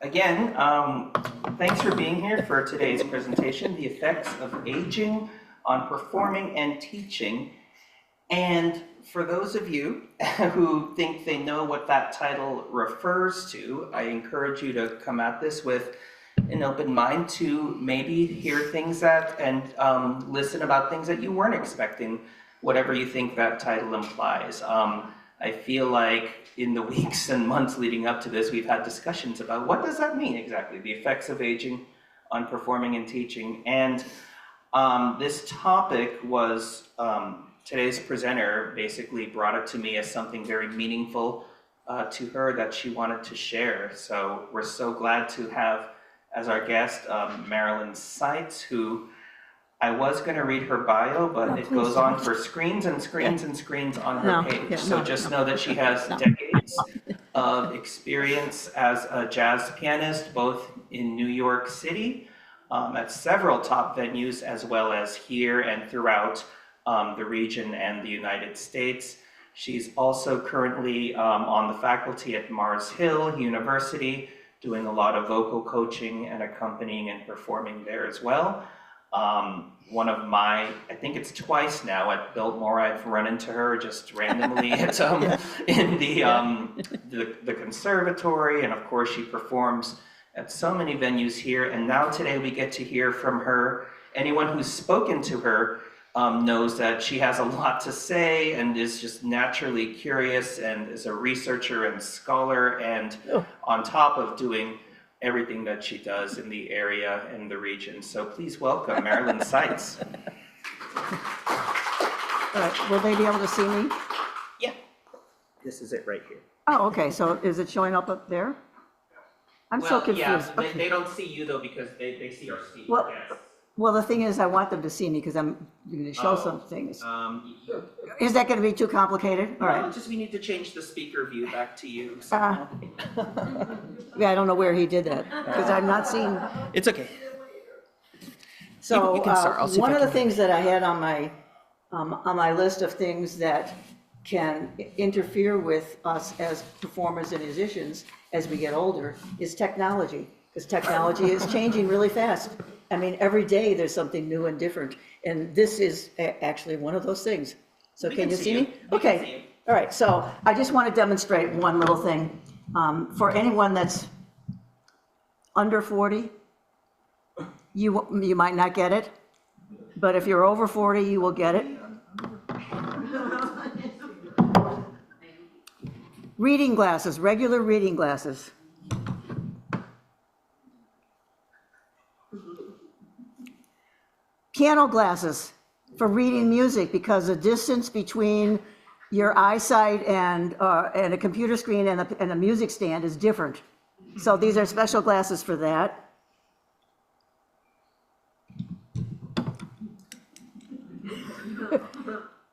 Again, thanks for being here for today's presentation, The Effects of Aging on Performing and Teaching. And for those of you who think they know what that title refers to, I encourage you to come at this with an open mind to maybe hear things that and listen about things that you weren't expecting, whatever you think that title implies. I feel like in the weeks and months leading up to this, we've had discussions about what does that mean exactly, the effects of aging on performing and teaching. And this topic was, today's presenter basically brought it to me as something very meaningful to her that she wanted to share. So we're so glad to have as our guest Marilynn Seitz, who I was going to read her bio, but it goes on for screens and screens and screens on her page. So just know that she has decades of experience as a jazz pianist, both in New York City, at several top venues, as well as here and throughout the region and the United States. She's also currently on the faculty at Mars Hill University, doing a lot of vocal coaching and accompanying and performing there as well. One of my, I think it's twice now at Biltmore, I've run into her just randomly at, in the conservatory, and of course she performs at so many venues here. And now today we get to hear from her. Anyone who's spoken to her knows that she has a lot to say and is just naturally curious and is a researcher and scholar, and on top of doing everything that she does in the area and the region. So please welcome Marilynn Seitz. All right, will they be able to see me? Yeah, this is it right here. Oh, okay, so is it showing up there? I'm so confused. Yeah, Okay. they don't see you though because they see our speaker. Well, Yes. Well, the thing is, I want them to see me because I'm going to show some things. Is that going to be too complicated? All right. Just we need to change the speaker view back to you. So. Yeah, I don't know where he did that because I'm not seeing. It's okay. So you can start. I'll see one if I of the can- things that I had on my list of things that can interfere with us as performers and musicians as we get older is technology, because technology is changing really fast. I mean, every day there's something new and different, and this is actually one of those things. So can you see me? Okay. All right. So I just want to demonstrate one little thing. For anyone that's under 40, you might not get it, but if you're over 40, you will get it. Reading glasses, regular reading glasses. Piano glasses for reading music, because the distance between your eyesight and a computer screen and a music stand is different. So these are special glasses for that.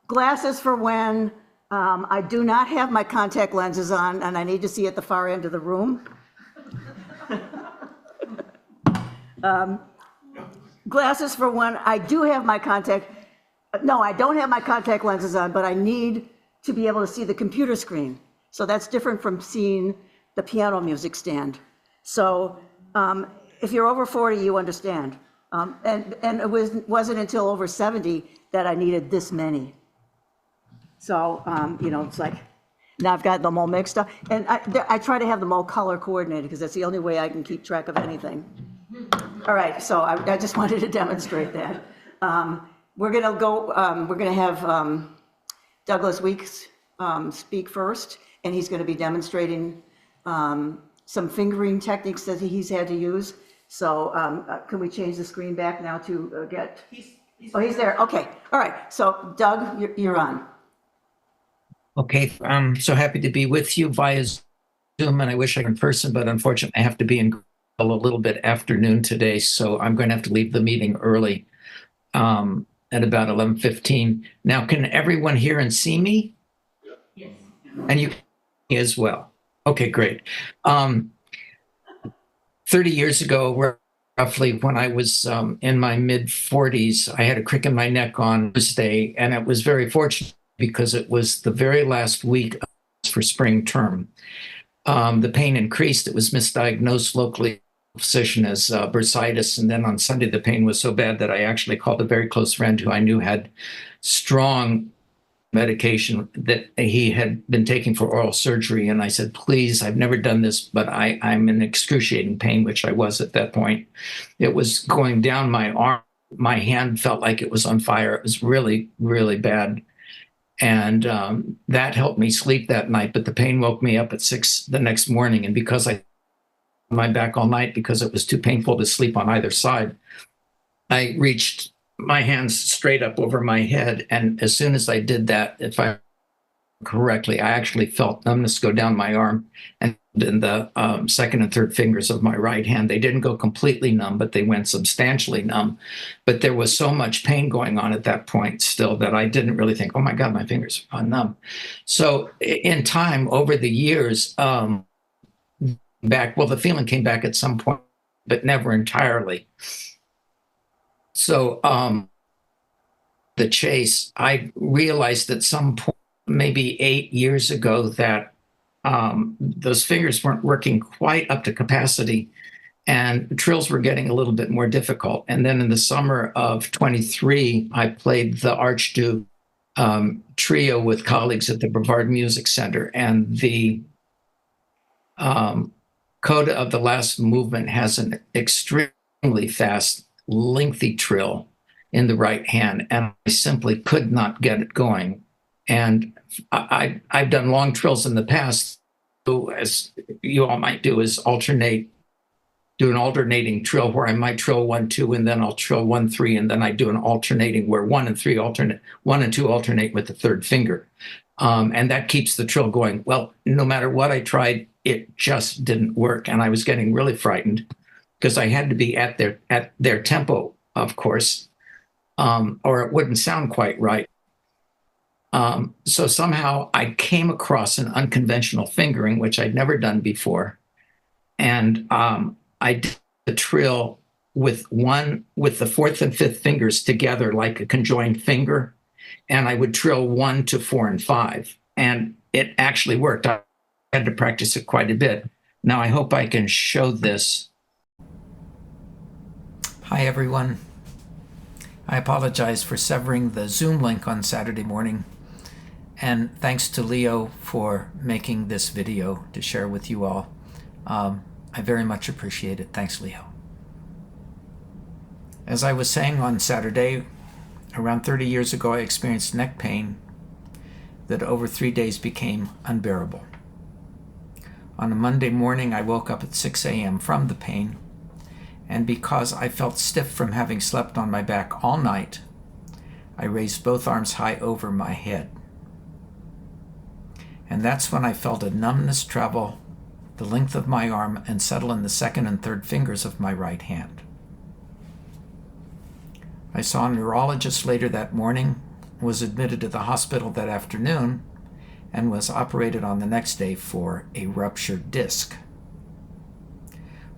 Glasses for when I do not have my contact lenses on and I need to see at the far end of the room. Glasses for when I do have my I don't have my contact lenses on, but I need to be able to see the computer screen. So that's different from seeing the piano music stand. So if you're over 40, you understand. And it wasn't until over 70 that I needed this many. So, it's like, now I've got them all mixed up. And I try to have them all color coordinated because that's the only way I can keep track of anything. All right, so I just wanted to demonstrate that. We're gonna have Douglas Weeks speak first, and he's gonna be demonstrating some fingering techniques that he's had to use. So can we change the screen back now to get? He's there, okay. All right, so Doug, you're on. Okay, I'm so happy to be with you via Zoom, and I wish I were in person, but unfortunately I have to be in a little bit afternoon today, so I'm going to have to leave the meeting early at about 11:15. Now, can everyone hear and see me? Yes. And you can as well. Okay, great. 30 years ago, roughly, when I was in my mid-40s, I had a crick in my neck on Tuesday, and it was very fortunate because it was the very last week for spring term. the pain increased. It was misdiagnosed locally physician as bursitis. And then on Sunday, the pain was so bad that I actually called a very close friend who I knew had strong medication that he had been taking for oral surgery. And I said, please, I've never done this, but I'm in excruciating pain, which I was at that point. It was going down my arm. My hand felt like it was on fire. It was really, really bad. And that helped me sleep that night. But the pain woke me up at 6 the next morning. And because I my back all night because it was too painful to sleep on either side, I reached my hands straight up over my head. And as soon as I did that, if I correctly, I actually felt numbness go down my arm and in the second and third fingers of my right hand. They didn't go completely numb, but they went substantially numb. But there was so much pain going on at that point still that I didn't really think, oh my God, my fingers are numb. So in time, over the years, the feeling came back at some point, but never entirely. So the chase, I realized at some point, maybe 8 years ago, that those fingers weren't working quite up to capacity and trills were getting a little bit more difficult. And then in the summer of 23, I played the Archduke trio with colleagues at the Brevard Music Center. And the coda of the last movement has an extremely fast, lengthy trill in the right hand. And I simply could not get it going. And I've done long trills in the past, as you all might do, is do an alternating trill where I might trill 1, 2, and then I'll trill 1, 3, and then I do an alternating where 1 and 3 alternate, 1 and 2 alternate with the third finger. And that keeps the trill going. Well, no matter what I tried, it just didn't work. And I was getting really frightened because I had to be at their tempo, of course, or it wouldn't sound quite right. So somehow I came across an unconventional fingering, which I'd never done before. And I did the trill with the fourth and fifth fingers together like a conjoined finger. And I would trill 1 to 4 and 5. And it actually worked. I had to practice it quite a bit. Now I hope I can show this. Hi, everyone. I apologize for severing the Zoom link on Saturday morning. And thanks to Leo for making this video to share with you all. I very much appreciate it. Thanks, Leo. As I was saying on Saturday, around 30 years ago, I experienced neck pain that over 3 days became unbearable. On a Monday morning, I woke up at 6 a.m. from the pain, and because I felt stiff from having slept on my back all night, I raised both arms high over my head. And that's when I felt a numbness travel the length of my arm and settle in the second and third fingers of my right hand. I saw a neurologist later that morning, was admitted to the hospital that afternoon, and was operated on the next day for a ruptured disc.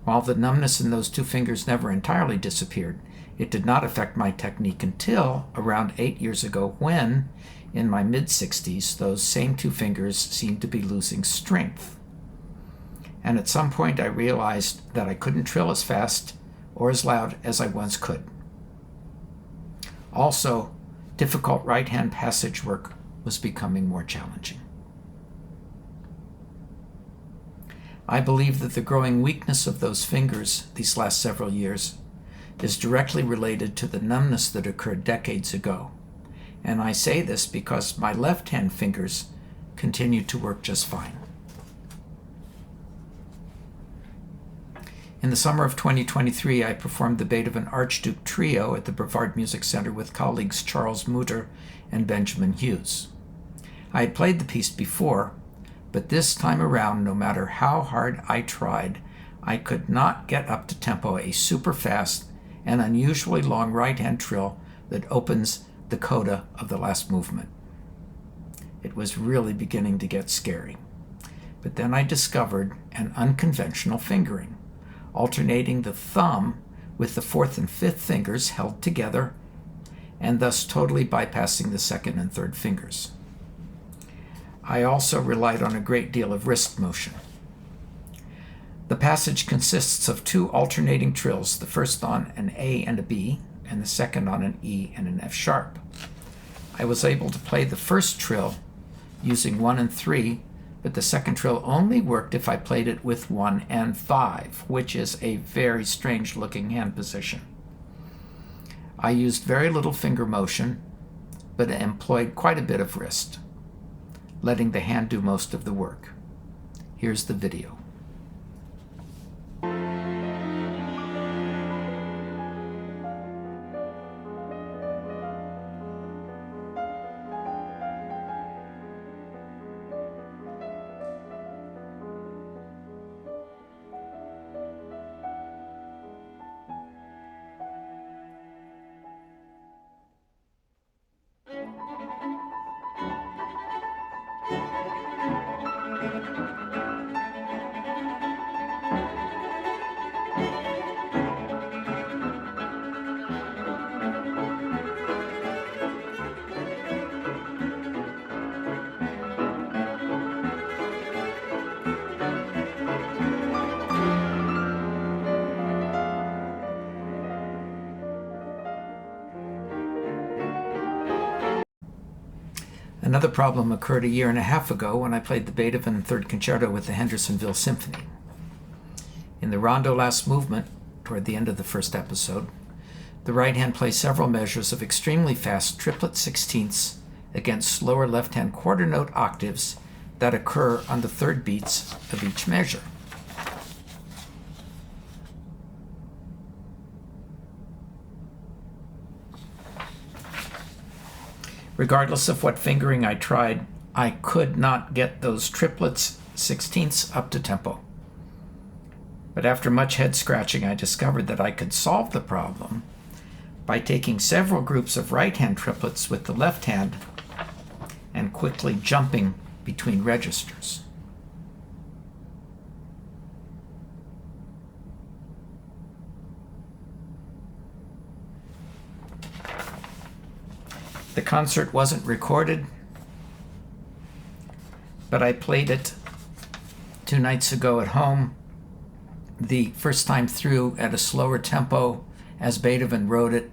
While the numbness in those 2 fingers never entirely disappeared, it did not affect my technique until around 8 years ago when, in my mid-60s, those same 2 fingers seemed to be losing strength. And at some point I realized that I couldn't trill as fast or as loud as I once could. Also, difficult right-hand passage work was becoming more challenging. I believe that the growing weakness of those fingers these last several years is directly related to the numbness that occurred decades ago. And I say this because my left-hand fingers continue to work just fine. In the summer of 2023, I performed the Beethoven Archduke Trio at the Brevard Music Center with colleagues Charles Mutter and Benjamin Hughes. I had played the piece before, but this time around, no matter how hard I tried, I could not get up to tempo a super fast and unusually long right-hand trill that opens the coda of the last movement. It was really beginning to get scary. But then I discovered an unconventional fingering, alternating the thumb with the fourth and fifth fingers held together, and thus totally bypassing the second and third fingers. I also relied on a great deal of wrist motion. The passage consists of two alternating trills, the first on an A and a B, and the second on an E and an F sharp. I was able to play the first trill using 1 and 3, but the second trill only worked if I played it with 1 and 5, which is a very strange looking hand position. I used very little finger motion, but employed quite a bit of wrist, letting the hand do most of the work. Here's the video. Another problem occurred a year and a half ago when I played the Beethoven Third Concerto with the Hendersonville Symphony. In the rondo last movement, toward the end of the first episode, the right hand plays several measures of extremely fast triplet sixteenths against slower left hand quarter note octaves that occur on the third beats of each measure. Regardless of what fingering I tried, I could not get those triplets sixteenths up to tempo. But after much head scratching, I discovered that I could solve the problem by taking several groups of right-hand triplets with the left hand and quickly jumping between registers. The concert wasn't recorded, but I played it 2 nights ago at home, the first time through at a slower tempo as Beethoven wrote it,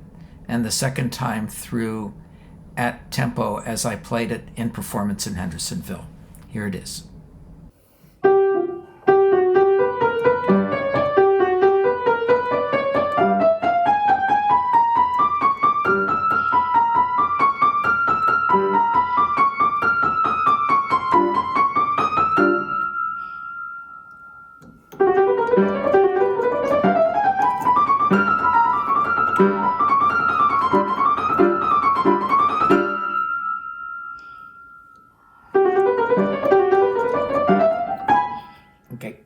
and the second time through at tempo as I played it in performance in Hendersonville. Here it is. Okay.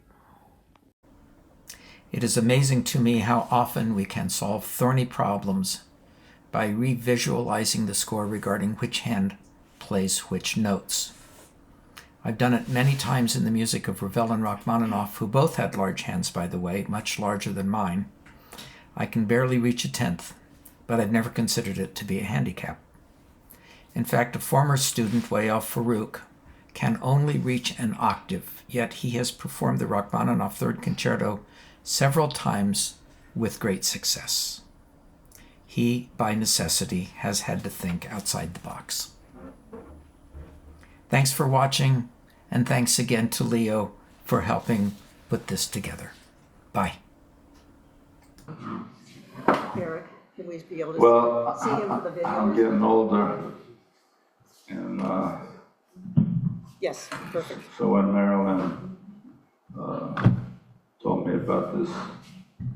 It is amazing to me how often we can solve thorny problems by revisualizing the score regarding which hand plays which notes. I've done it many times in the music of Ravel and Rachmaninoff, who both had large hands, by the way, much larger than mine. I can barely reach a tenth, but I've never considered it to be a handicap. In fact, a former student, Wael Farouk, can only reach an octave, yet he has performed the Rachmaninoff Third Concerto several times with great success. He, by necessity, has had to think outside the box. Thanks for watching, and thanks again to Leo for helping put this together. Bye. Eric, can we be able to Well, see him for the video? I'm getting older, and Yes, perfect. so when Marilynn told me about this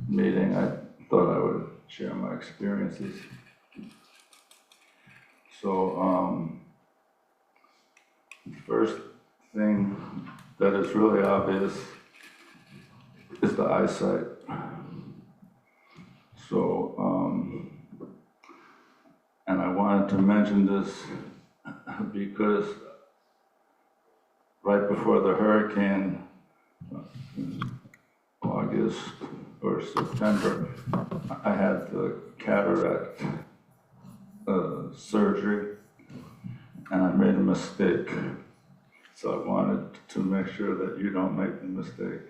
meeting, I thought I would share my experiences. So, the first thing that is really obvious is the eyesight. So, and I wanted to mention this because right before the hurricane, in August or September, I had the cataract surgery, and I made a mistake. So I wanted to make sure that you don't make the mistake.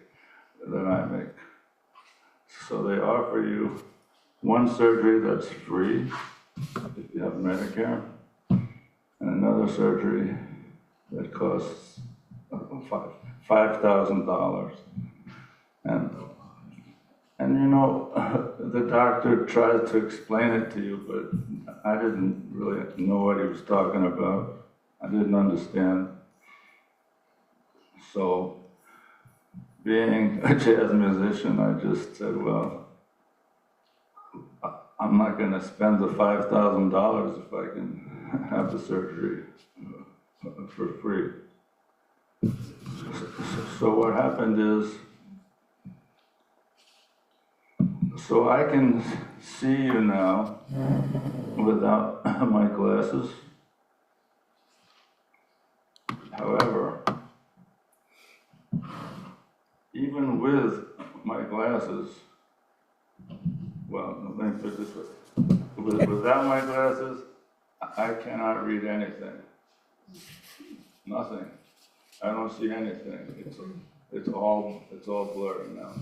that I make. So they offer you one surgery that's free if you have Medicare, and another surgery that costs $5,000. And you know, the doctor tried to explain it to you, but I didn't really know what he was talking about. I didn't understand. So, being a jazz musician, I just said, well, I'm not going to spend the $5,000 if I can have the surgery for free. So what happened is, so I can see you now without my glasses. However, even with my glasses, well, let me put it this way. Without my glasses, I cannot read anything. Nothing. I don't see anything. It's all blurry now.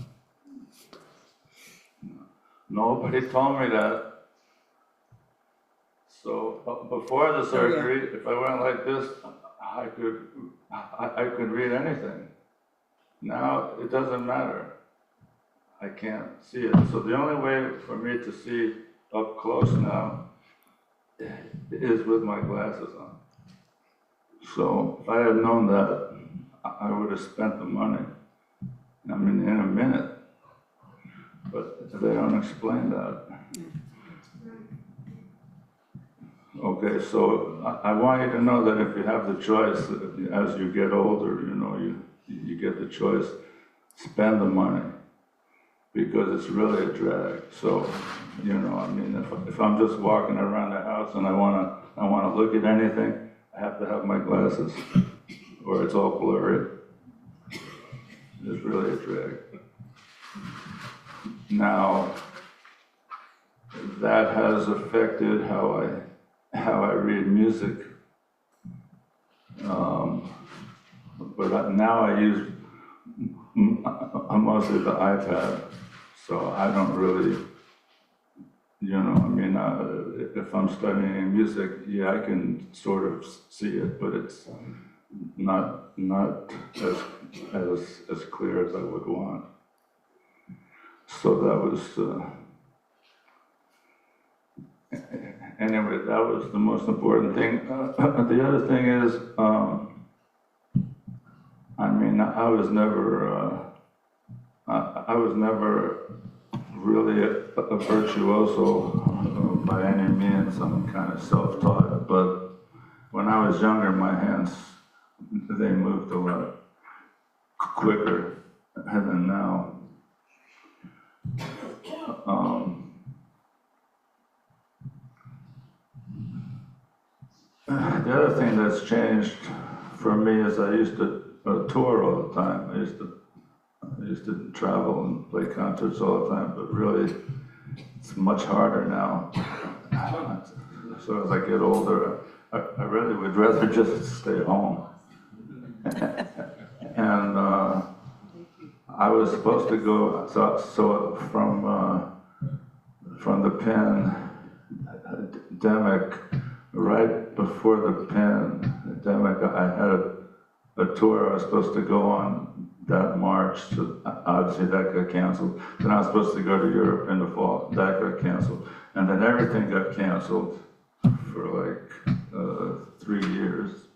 Nobody told me that. So before the surgery, if I went like this, I could read anything. Now it doesn't matter. I can't see it. So the only way for me to see up close now is with my glasses on. So if I had known that, I would have spent the money. I mean, in a minute. But they don't explain that. Okay, so I want you to know that if you have the choice, as you get older, you know, you get the choice, spend the money, because it's really a drag. So, you know, I mean, if I'm just walking around the house and I wanna look at anything, I have to have my glasses, or it's all blurry. It's really a drag. Now, that has affected how I read music. But now I use mostly the iPad, so I don't really, you know, I mean, if I'm studying music, yeah, I can sort of see it, but it's not as clear as I would want. So that was, anyway, that was the most important thing. The other thing is, I mean, I was never really a virtuoso by any means. I'm kind of self-taught, but when I was younger, my hands, they moved a lot quicker than now. The other thing that's changed for me is I used to tour all the time. I used to travel and play concerts all the time, but really it's much harder now. So as I get older, I really would rather just stay home. And I was supposed to go, so from the pandemic, right before the pandemic, I had a tour I was supposed to go on that March. So obviously that got canceled. Then I was supposed to go to Europe in the fall. That got canceled. And then everything got canceled for like 3 years.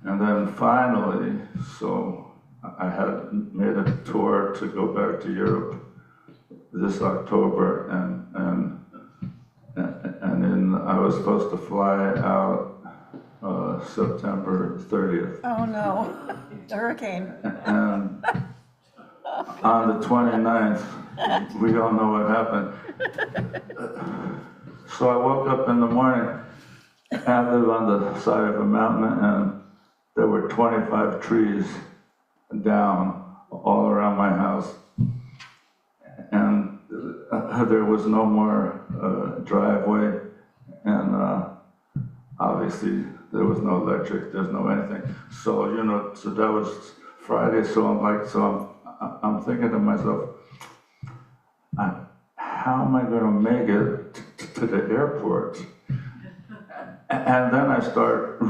And then finally, so I had made a tour to go back to Europe this October, and then I was supposed to fly out September 30th. Oh, no, the hurricane. And on the 29th, we all know what happened. So I woke up in the morning, and I live on the side of a mountain, and there were 25 trees down all around my house. And there was no more driveway, and obviously there was no electric, there's no anything. So, you know, so that was Friday, so I'm thinking to myself, how am I going to make it to the airport? And then I start, I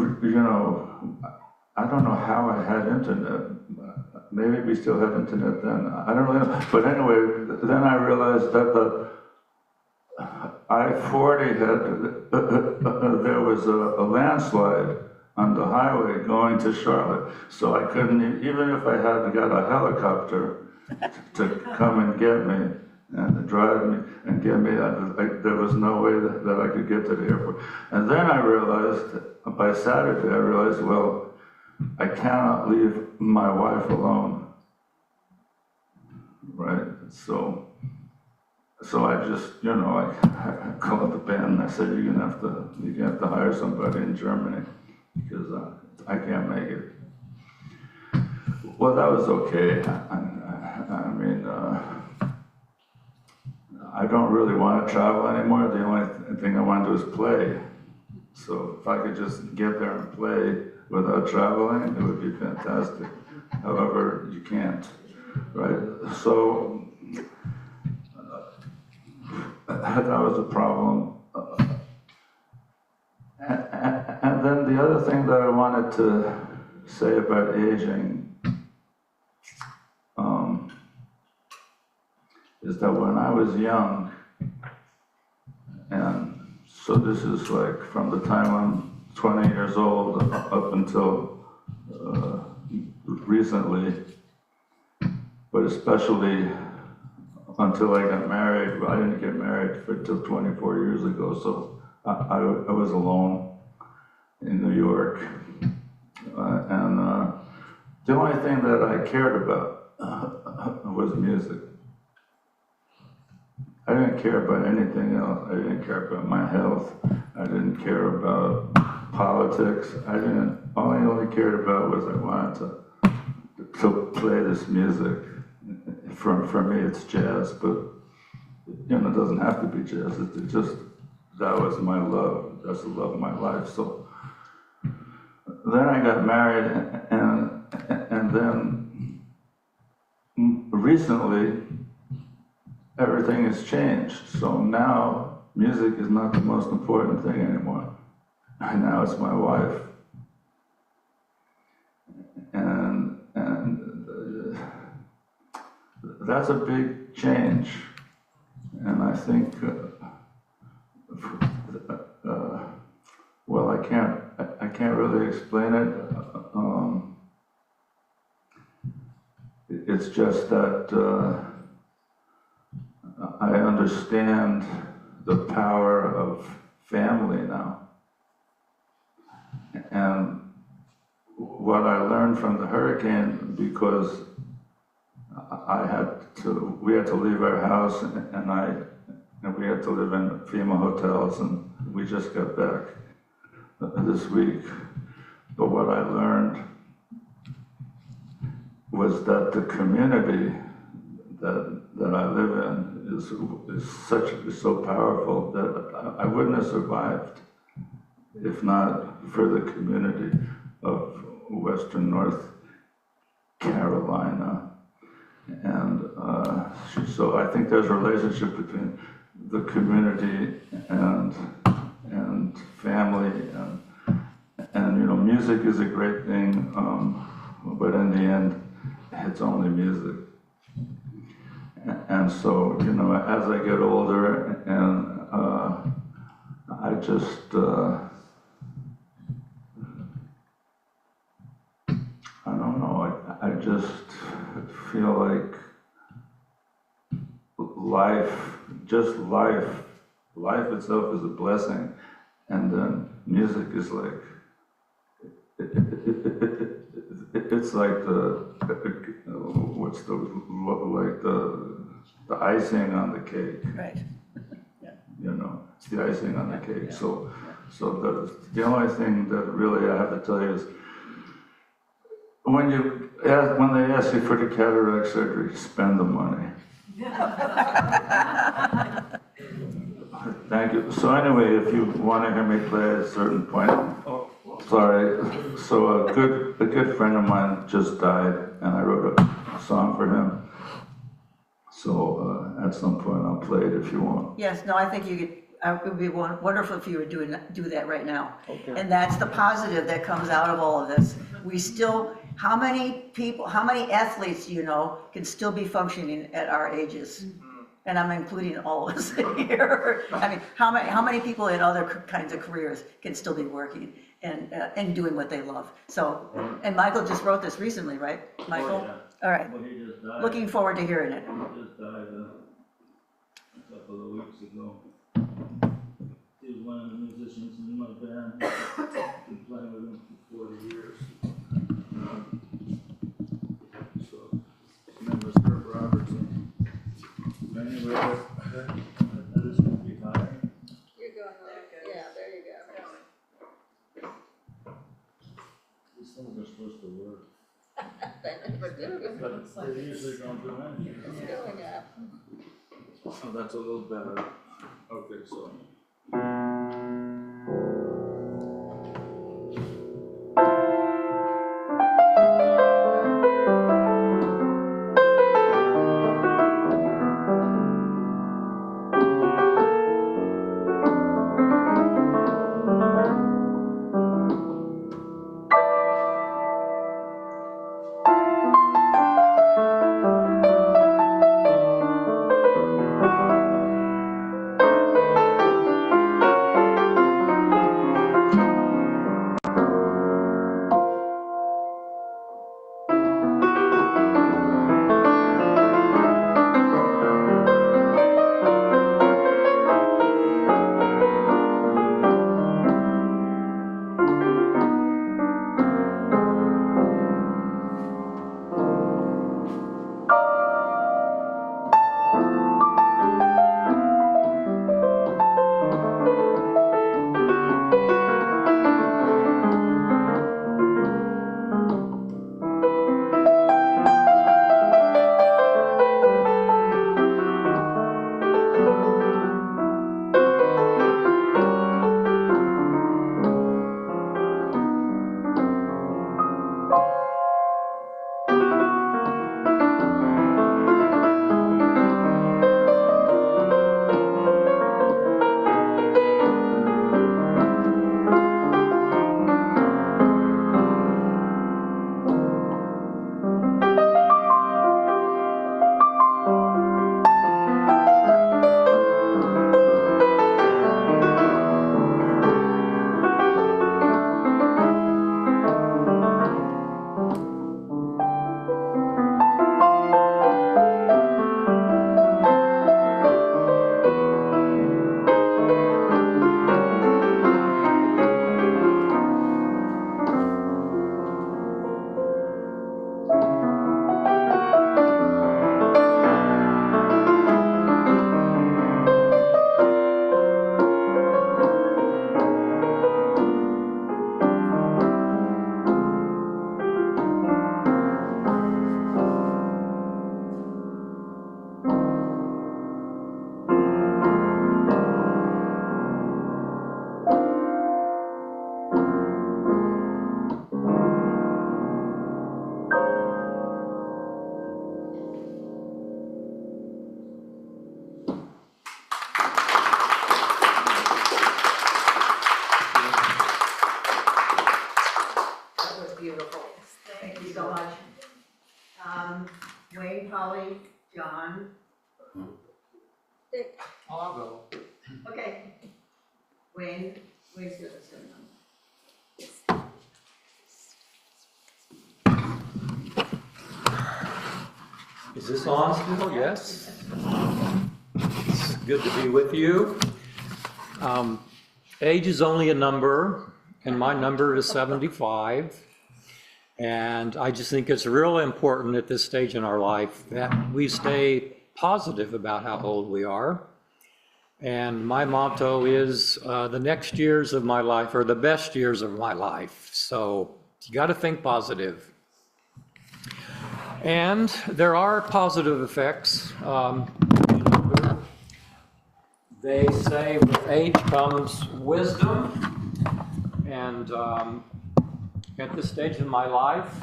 don't know how I had internet. Maybe we still had internet then. I don't really know. But anyway, then I realized that the I-40 there was a landslide on the highway going to Charlotte. So I couldn't, even if I had got a helicopter to come and get me and drive me and get me, there was no way that I could get to the airport. And then I realized, by Saturday, I realized, well, I cannot leave my wife alone, right? So I just, I called the band and I said, you're gonna have to hire somebody in Germany because I can't make it. Well, that was okay. I mean, I don't really want to travel anymore. The only thing I want to do is play. So if I could just get there and play without traveling, it would be fantastic. However, you can't, right? So that was a problem. And then the other thing that I wanted to say about aging is that when I was young, and so this is like from the time I'm 20 years old up until recently, but especially until I got married. Well, I didn't get married until 24 years ago, so I was alone in New York. And the only thing that I cared about was music. I didn't care about anything else. I didn't care about my health. I didn't care about politics. All I only cared about was I wanted to play this music. For me, it's jazz, but it doesn't have to be jazz. It just, that was my love. That's the love of my life. So then I got married, and then recently everything has changed. So now music is not the most important thing anymore. And now it's my wife. And that's a big change. And I think, well, I can't really explain it. It's just that I understand the power of family now. And what I learned from the hurricane, because we had to leave our house, and we had to live in FEMA hotels, and we just got back this week. But what I learned was that the community that I live in is so powerful that I wouldn't have survived if not for the community of Western North Carolina. And so I think there's a relationship between the community and family, and music is a great thing, but in the end, it's only music. And so, as I get older, and I just, I don't know, I just feel like life itself is a blessing, and then music is like, it's like the icing on the cake. Right. It's the icing on the cake. So the only thing that really I have to tell you is, when they ask you for the cataract surgery, spend the money. Thank you. So anyway, if you want to hear me play at a certain point, sorry. So a good friend of mine just died, and I wrote a song for him. So at some point I'll play it if you want. Yes, no, I think you could, it would be wonderful if you would do that right now. And that's the positive that comes out of all of this. We still, how many people, how many athletes, you know, can still be functioning at our ages? And I'm including all of us here. I mean, how many people in other kinds of careers can still be working and doing what they love? So, and Michael just wrote this recently, right, Michael? Yeah. All right, Well, he just died. looking forward to hearing it. He just died a couple of weeks ago. He was one of the musicians in my band. Been playing with him for 40 years. So, his name was Herb Robertson. Anyway, that is retiring. You're going on, yeah, there you go. These things are supposed to work, They never do. but they usually don't do anything. It's going up. Oh, that's a little better. Okay, so. Beautiful. Thank you so much. Wayne, Polly, John. I'll go. Okay. Wayne's good, let's go. Is this on still? Yes. It's good to be with you. Age is only a number, and my number is 75. And I just think it's real important at this stage in our life that we stay positive about how old we are. And my motto is the next years of my life are the best years of my life. So you got to think positive. And there are positive effects. They say with age comes wisdom. And at this stage in my life,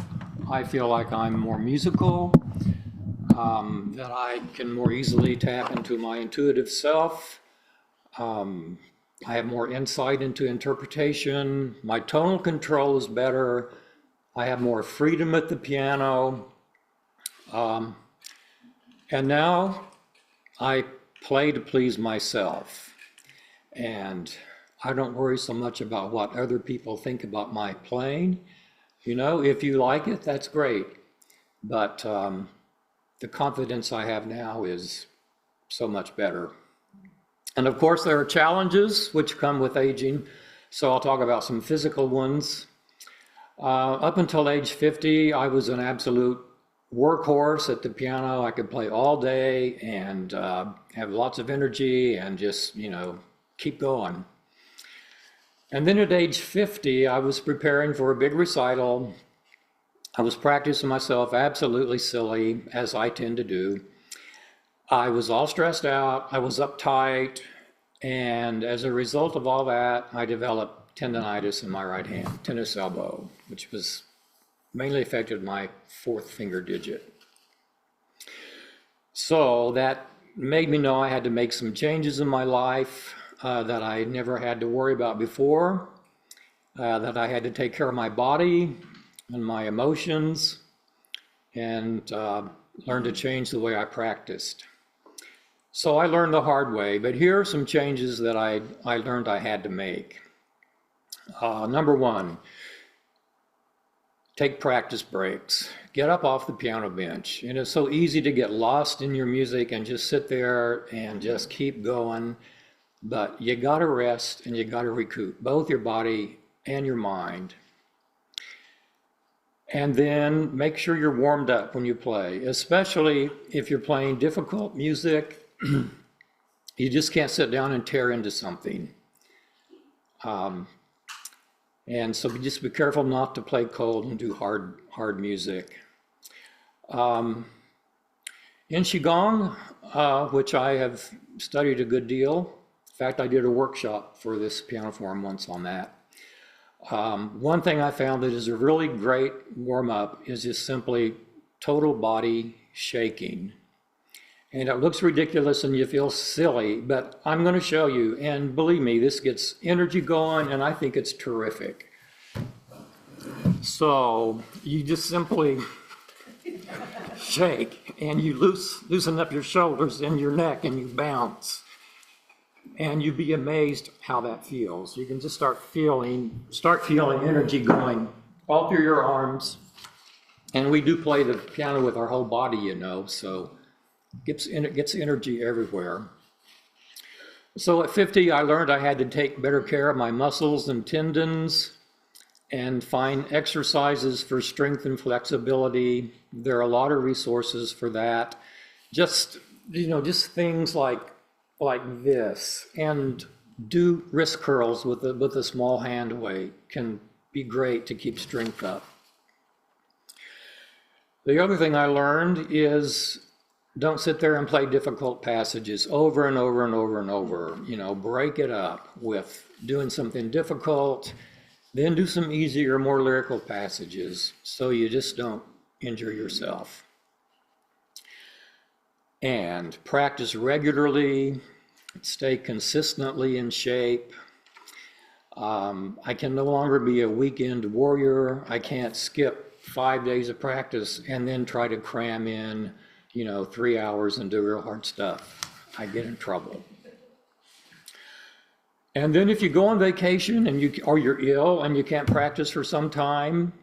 I feel like I'm more musical. that I can more easily tap into my intuitive self. I have more insight into interpretation. My tonal control is better. I have more freedom at the piano. And now I play to please myself. And I don't worry so much about what other people think about my playing. You know, if you like it, that's great. But the confidence I have now is so much better. And of course, there are challenges which come with aging. So I'll talk about some physical ones. Up until age 50, I was an absolute workhorse at the piano. I could play all day and have lots of energy and just, you know, keep going. And then at age 50, I was preparing for a big recital. I was practicing myself absolutely silly, as I tend to do. I was all stressed out, I was uptight, and as a result of all that, I developed tendonitis in my right hand, tennis elbow, which was mainly affected my fourth finger digit. So that made me know I had to make some changes in my life that I never had to worry about before, that I had to take care of my body and my emotions, and learn to change the way I practiced. So I learned the hard way, but here are some changes that I learned I had to make. Number one, take practice breaks. Get up off the piano bench. And it's so easy to get lost in your music and just sit there and just keep going. But you gotta rest and you gotta recoup both your body and your mind. And then make sure you're warmed up when you play, especially if you're playing difficult music. You just can't sit down and tear into something. And so just be careful not to play cold and do hard music. In Qigong, which I have studied a good deal. In fact, I did a workshop for this piano form once on that. One thing I found that is a really great warm-up is just simply total body shaking. And it looks ridiculous and you feel silly, but I'm going to show you, and believe me, this gets energy going and I think it's terrific. So you just simply shake and you loosen up your shoulders and your neck and you bounce. And you'd be amazed how that feels. You can just start feeling energy going all through your arms. And we do play the piano with our whole body, you know, so it gets energy everywhere. So at 50, I learned I had to take better care of my muscles and tendons and find exercises for strength and flexibility. There are a lot of resources for that. Just things like this, and do wrist curls with a small hand weight can be great to keep strength up. The other thing I learned is don't sit there and play difficult passages over and over and over and over. You know, break it up with doing something difficult, then do some easier, more lyrical passages so you just don't injure yourself. And practice regularly, stay consistently in shape. I can no longer be a weekend warrior. I can't skip 5 days of practice and then try to cram in 3 hours and do real hard stuff. I get in trouble. And then if you go on vacation and you're ill and you can't practice for some time,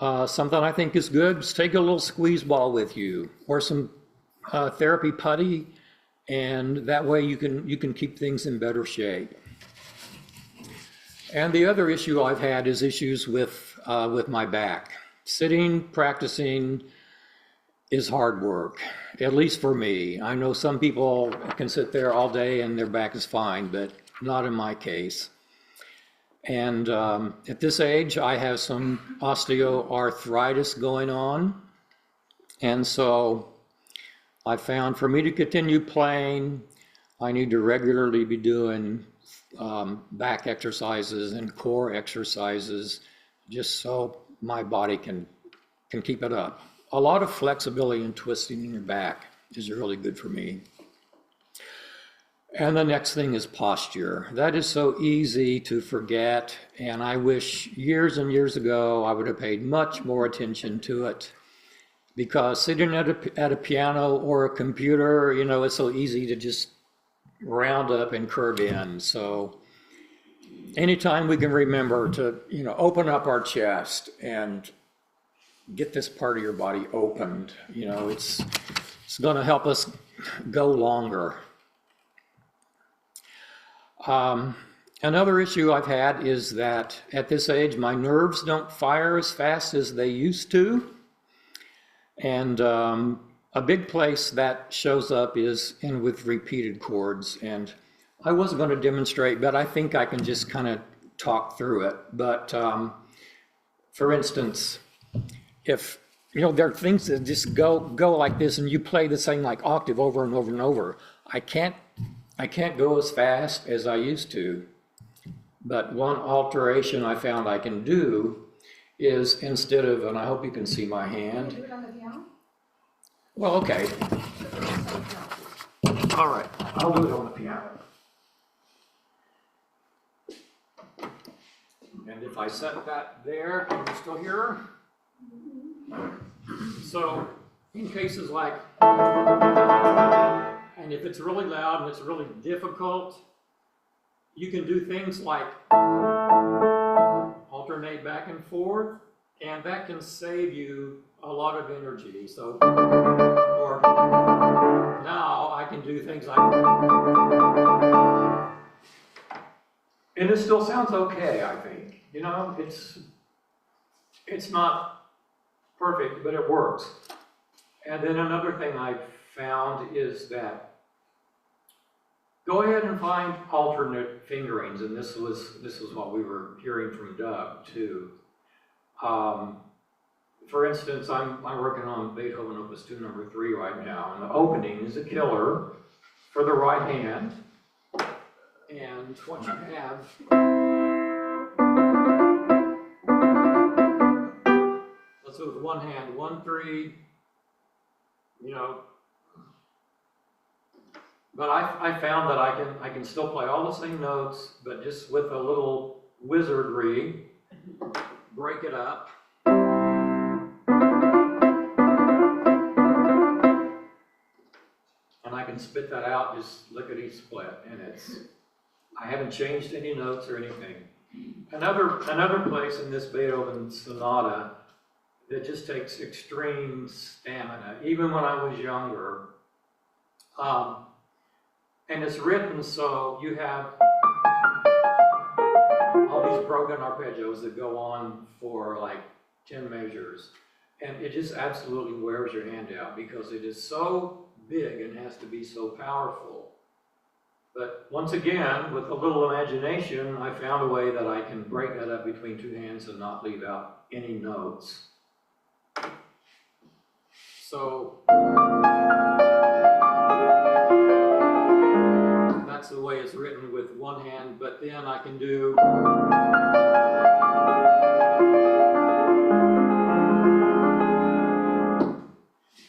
something I think is good is take a little squeeze ball with you or some therapy putty, and that way you can keep things in better shape. And the other issue I've had is issues with my back. Sitting, practicing is hard work, at least for me. I know some people can sit there all day and their back is fine, but not in my case. And at this age, I have some osteoarthritis going on. And so I found for me to continue playing, I need to regularly be doing back exercises and core exercises just so my body can keep it up a lot of flexibility and twisting in your back is really good for me. And the next thing is posture. That is so easy to forget, and I wish years and years ago I would have paid much more attention to it, because sitting at a piano or a computer, you know, it's so easy to just round up and curve in. So anytime we can remember to, you know, open up our chest and get this part of your body opened, you know, it's going to help us go longer. Another issue I've had is that at this age, my nerves don't fire as fast as they used to. And a big place that shows up is in with repeated chords. And I wasn't going to demonstrate, but I think I can just kind of talk through it. But for instance, if, you know, there are things that just go like this, and you play the same like octave over and over and over, I can't go as fast as I used to. But one alteration I found I can do is, instead of, and I hope you can see my hand. Can you do it on the piano? Well, okay. All right, I'll do it on the piano. And if I set that there, can you still hear her? So in cases like, and if it's really loud and it's really difficult, you can do things like alternate back and forth, and that can save you a lot of energy. So, or now I can do things like, and it still sounds okay, I think. You know, it's not perfect, but it works. And then another thing I've found is that go ahead and find alternate fingerings, and this was what we were hearing from Doug too. For instance, I'm working on Beethoven Opus 2 number 3 right now, and the opening is a killer for the right hand. And what you have, let's do it with one hand, 1, 3, you know. But I found that I can still play all the same notes, but just with a little wizardry, break it up. And I can spit that out just lickety split, and I haven't changed any notes or anything. Another place in this Beethoven sonata that just takes extreme stamina, even when I was younger. And it's written so you have all these broken arpeggios that go on for like 10 measures. And it just absolutely wears your hand out because it is so big and has to be so powerful. But once again, with a little imagination, I found a way that I can break that up between two hands and not leave out any notes. So that's the way it's written with one hand, but then I can do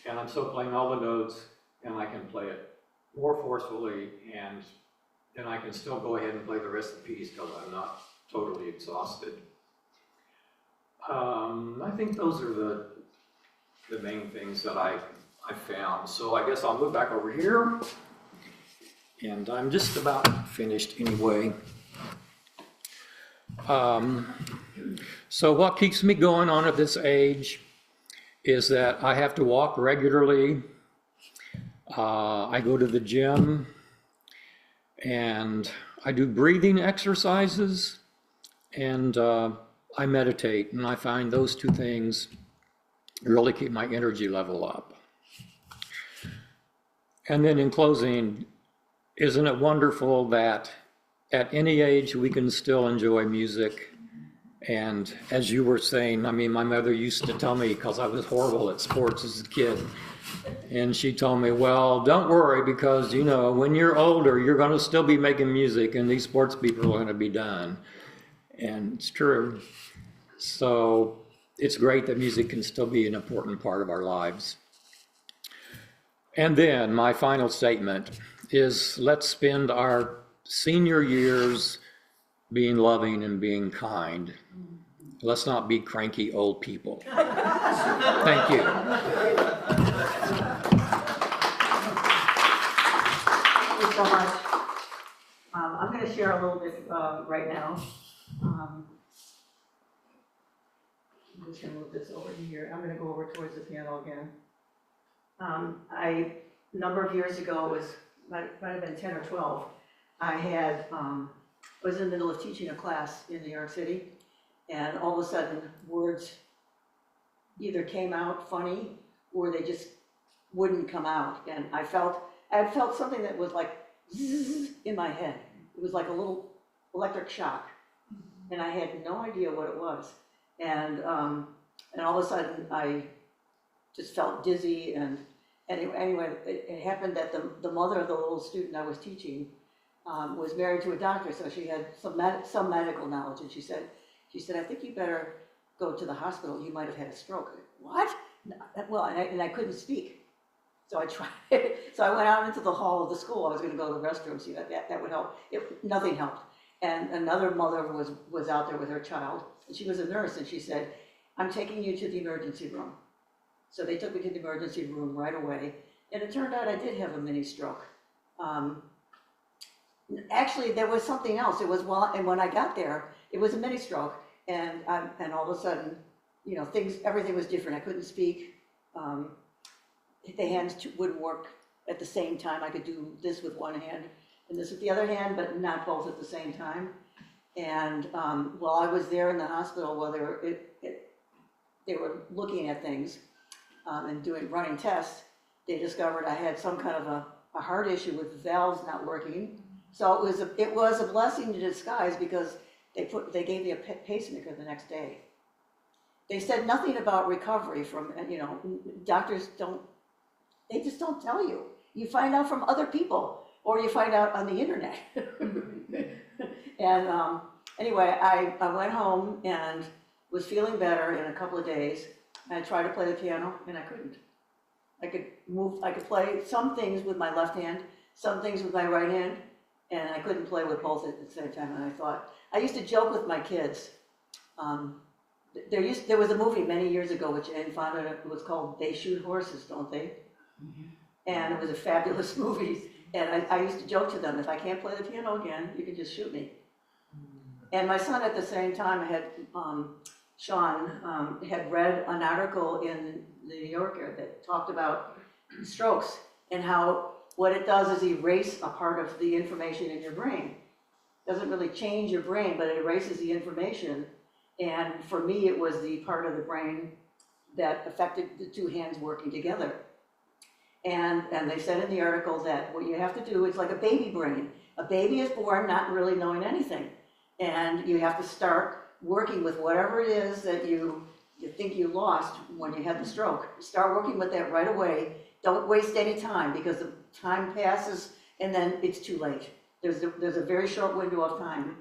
and I'm still playing all the notes, and I can play it more forcefully, and then I can still go ahead and play the rest of the piece because I'm not totally exhausted. I think those are the main things that I found. So I guess I'll move back over here. And I'm just about finished anyway. So what keeps me going on at this age is that I have to walk regularly. I go to the gym, and I do breathing exercises, and I meditate, and I find those two things really keep my energy level up. And then in closing, isn't it wonderful that at any age we can still enjoy music? And as you were saying, I mean, my mother used to tell me, because I was horrible at sports as a kid, and she told me, well, don't worry, because, you know, when you're older, you're going to still be making music, and these sports people are going to be done. And it's true. So it's great that music can still be an important part of our lives. And then my final statement is, let's spend our senior years being loving and being kind. Let's not be cranky old people. Thank you. Thank you so much. I'm going to share a little bit right now. I'm just going to move this over to here. I'm going to go over towards the piano again. A number of years ago, might have been 10 or 12, I was in the middle of teaching a class in New York City, and all of a sudden, words either came out funny or they just wouldn't come out. And I had felt something that was like zzz in my head. It was like a little electric shock, and I had no idea what it was. And all of a sudden, I just felt dizzy. And anyway, it happened that the mother of the little student I was teaching was married to a doctor, so she had some medical knowledge. And she said, I think you better go to the hospital. You might have had a stroke. What? Well, and I couldn't speak. So I tried. So I went out into the hall of the school. I was going to go to the restroom, see that would help. Nothing helped. And another mother was out there with her child, and she was a nurse, and she said, I'm taking you to the emergency room. So they took me to the emergency room right away, and it turned out I did have a mini stroke. Actually, there was something else. And when I got there, it was a mini stroke, and all of a sudden, everything was different. I couldn't speak. The hands wouldn't work at the same time. I could do this with one hand and this with the other hand, but not both at the same time. And while I was there in the hospital, while they were looking at things and running tests, they discovered I had some kind of a heart issue with valves not working. So it was a blessing in disguise, because they gave me a pacemaker the next day. They said nothing about recovery from, doctors they just don't tell you. You find out from other people, or you find out on the internet. And anyway, I went home and was feeling better in a couple of days. I tried to play the piano, and I couldn't. I could play some things with my left hand, some things with my right hand, and I couldn't play with both at the same time. And I used to joke with my kids. There was a movie many years ago, which Anne found it was called They Shoot Horses, Don't They? Mm-hmm. And it was a fabulous movie. And I used to joke to them, if I can't play the piano again, you can just shoot me. And my son at the same time Sean had read an article in the New Yorker that talked about strokes and how what it does is erase a part of the information in your brain. It doesn't really change your brain, but it erases the information. And for me, it was the part of the brain that affected the two hands working together. And they said in the article that what you have to do is like a baby brain. A baby is born not really knowing anything. And you have to start working with whatever it is that you think you lost when you had the stroke. Start working with that right away. Don't waste any time, because the time passes and then it's too late. There's a very short window of time.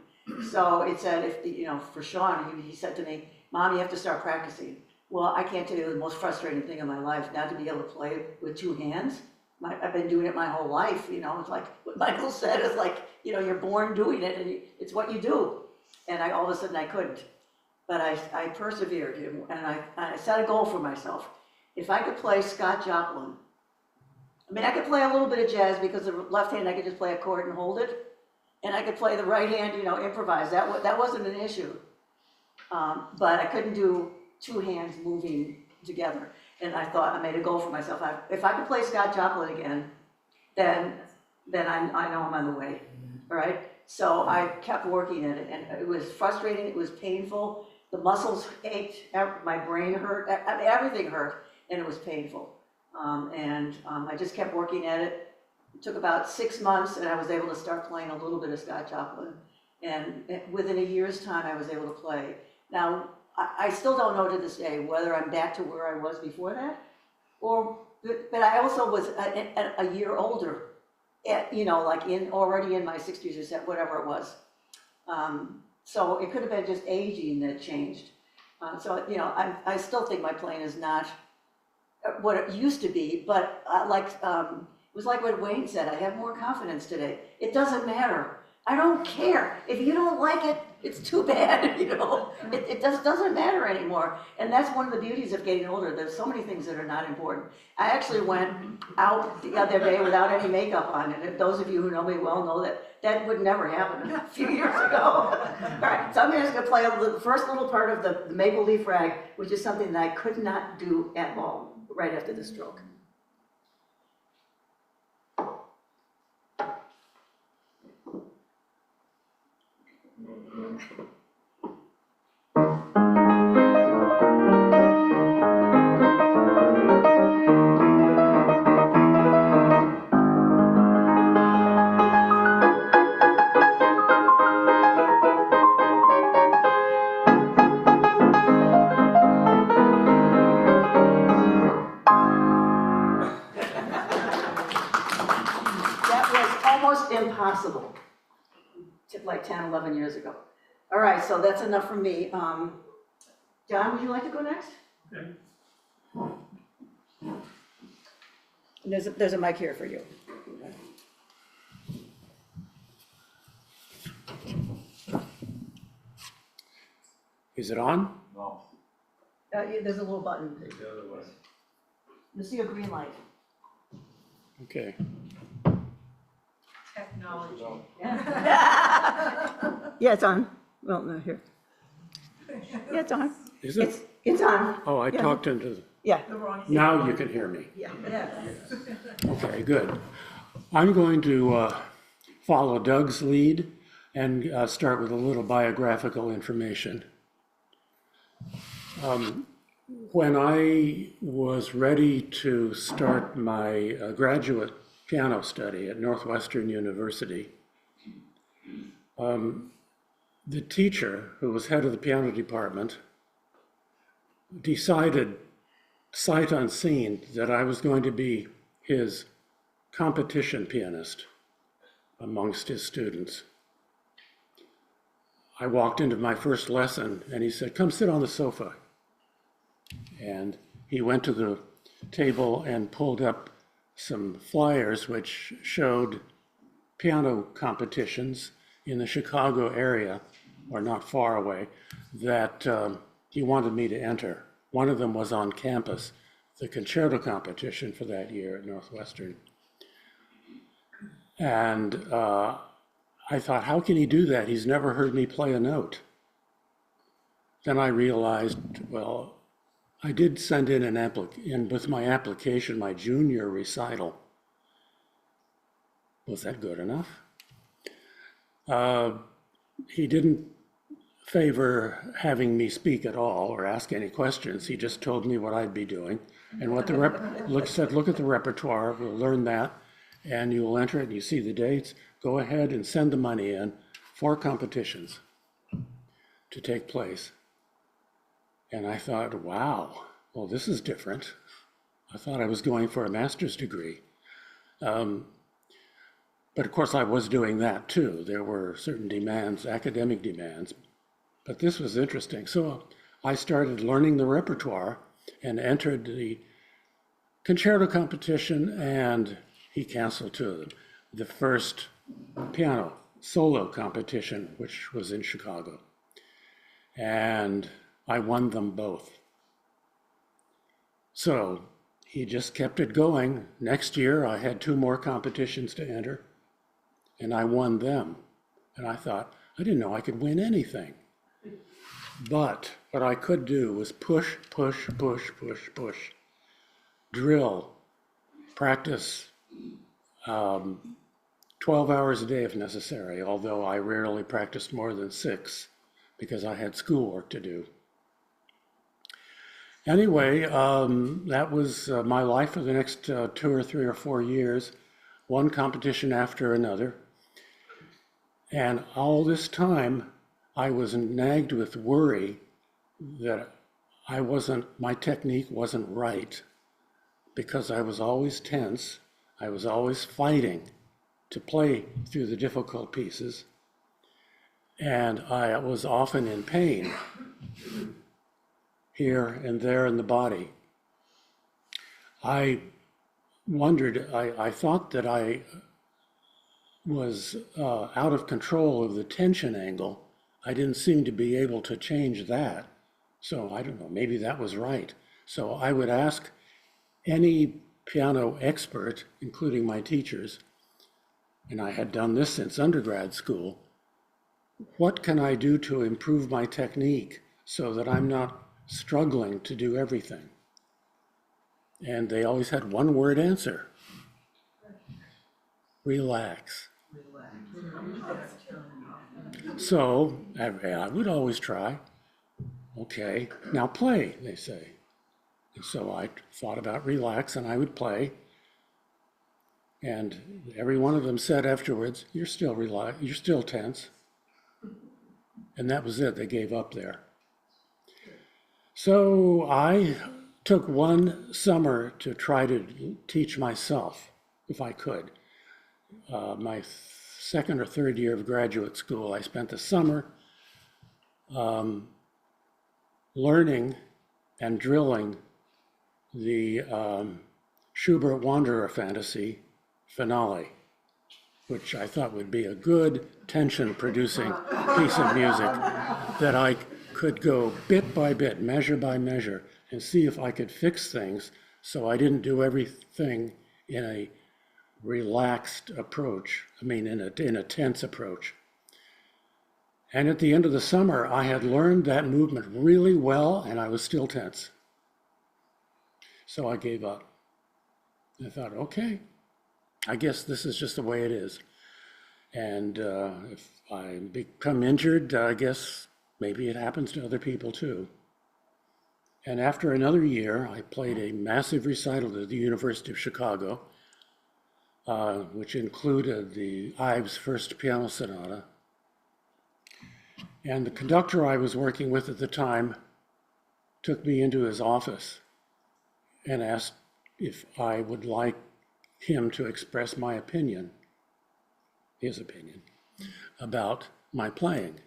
So it said, for Sean, he said to me, Mom, you have to start practicing. Well, I can't tell you the most frustrating thing in my life, not to be able to play with two hands. I've been doing it my whole life, it's like what Michael said, it's like, you're born doing it, and it's what you do. And all of a sudden I couldn't. But I persevered, and I set a goal for myself. If I could play Scott Joplin, I could play a little bit of jazz, because the left hand I could just play a chord and hold it. And I could play the right hand, improvise. That wasn't an issue. But I couldn't do two hands moving together. And I made a goal for myself. If I could play Scott Joplin again, then I know I'm on the way, all right? So I kept working at it, and it was frustrating, it was painful. The muscles ached, my brain hurt, everything hurt, and it was painful. I just kept working at it. It took about 6 months, and I was able to start playing a little bit of Scott Joplin. And within a year's time, I was able to play. Now, I still don't know to this day whether I'm back to where I was before that, but I also was a year older, already in my 60s or whatever it was. So it could have been just aging that changed. So, you know, I still think my playing is not what it used to be, but it was like what Wayne said, I have more confidence today. It doesn't matter. I don't care. If you don't like it, it's too bad, you know? It just doesn't matter anymore. And that's one of the beauties of getting older. There's so many things that are not important. I actually went out the other day without any makeup on, and those of you who know me well know that that would never happen a few years ago. All right, so I'm just gonna play the first little part of the Maple Leaf Rag, which is something that I could not do at all right after the stroke. Impossible, like 10, 11 years ago. All right, so that's enough from me. John, would you like to go next? Okay. There's a mic here for you. Is it on? No. There's a little button. Take the other way. You'll see a green light. Okay. Technology. Yeah, it's on. Well, no, here. Yeah, it's on. Is it? It's on. Oh, I Yeah. talked into, Yeah. now you can hear me. Yeah. Okay, good. I'm going to follow Doug's lead and start with a little biographical information. When I was ready to start my graduate piano study at Northwestern University, the teacher, who was head of the piano department, decided sight unseen that I was going to be his competition pianist amongst his students. I walked into my first lesson and he said, "Come sit on the sofa." And he went to the table and pulled up some flyers which showed piano competitions in the Chicago area, or not far away, that he wanted me to enter. One of them was on campus, the concerto competition for that year at Northwestern. And I thought, how can he do that? He's never heard me play a note. Then I realized, well, I did send in with my application, my junior recital. Was that good enough? He didn't favor having me speak at all or ask any questions. He just told me what I'd be doing and what said, look at the repertoire, we'll learn that, and you will enter it and you see the dates. Go ahead and send the money in for competitions to take place. And I thought, wow, well, this is different. I thought I was going for a master's degree. But of course I was doing that too. There were certain demands, academic demands, but this was interesting. So I started learning the repertoire and entered the concerto competition, and he canceled two of them. The first piano solo competition, which was in Chicago. And I won them both. So he just kept it going. Next year, I had two more competitions to enter, and I won them. And I thought, I didn't know I could win anything. But what I could do was push, push, push, push, push, drill, practice 12 hours a day if necessary, although I rarely practiced more than 6 because I had schoolwork to do. Anyway, that was my life for the next 2 or 3 or 4 years, one competition after another. And all this time, I was nagged with worry that my technique wasn't right, because I was always tense. I was always fighting to play through the difficult pieces, and I was often in pain. here and there in the body. I wondered, I thought that I was out of control of the tension angle. I didn't seem to be able to change that. So I don't know, maybe that was right. So I would ask any piano expert, including my teachers, and I had done this since undergrad school, what can I do to improve my technique so that I'm not struggling to do everything? And they always had one word answer: relax. So I would always try. Okay, now play, they say. And so I thought about relax, and I would play. And every one of them said afterwards, "You're still relaxed, you're still tense." And that was it, they gave up there. So I took one summer to try to teach myself, if I could. My second or third year of graduate school, I spent the summer learning and drilling the Schubert Wanderer Fantasy finale, which I thought would be a good tension-producing piece of music that I could go bit by bit, measure by measure, and see if I could fix things so I didn't do everything in a relaxed approach, in a tense approach. And at the end of the summer, I had learned that movement really well, and I was still tense. So I gave up. I thought, okay, I guess this is just the way it is. And if I become injured, I guess maybe it happens to other people too. And after another year, I played a massive recital at the University of Chicago, which included the Ives' first piano sonata. And the conductor I was working with at the time took me into his office and asked if I would like him to express my opinion, his opinion, about my playing.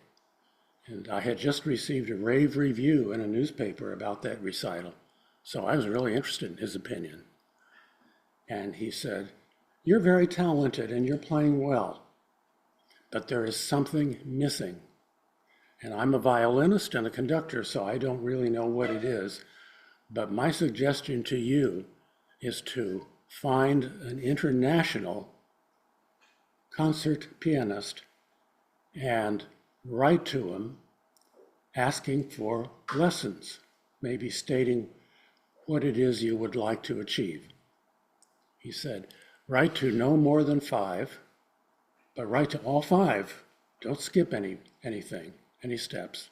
And I had just received a rave review in a newspaper about that recital, so I was really interested in his opinion. And he said, "You're very talented and you're playing well, but there is something missing. And I'm a violinist and a conductor, so I don't really know what it is. But my suggestion to you is to find an international concert pianist and write to him asking for lessons, maybe stating what it is you would like to achieve." He said, "Write to no more than 5, but write to all 5. Don't skip anything, any steps.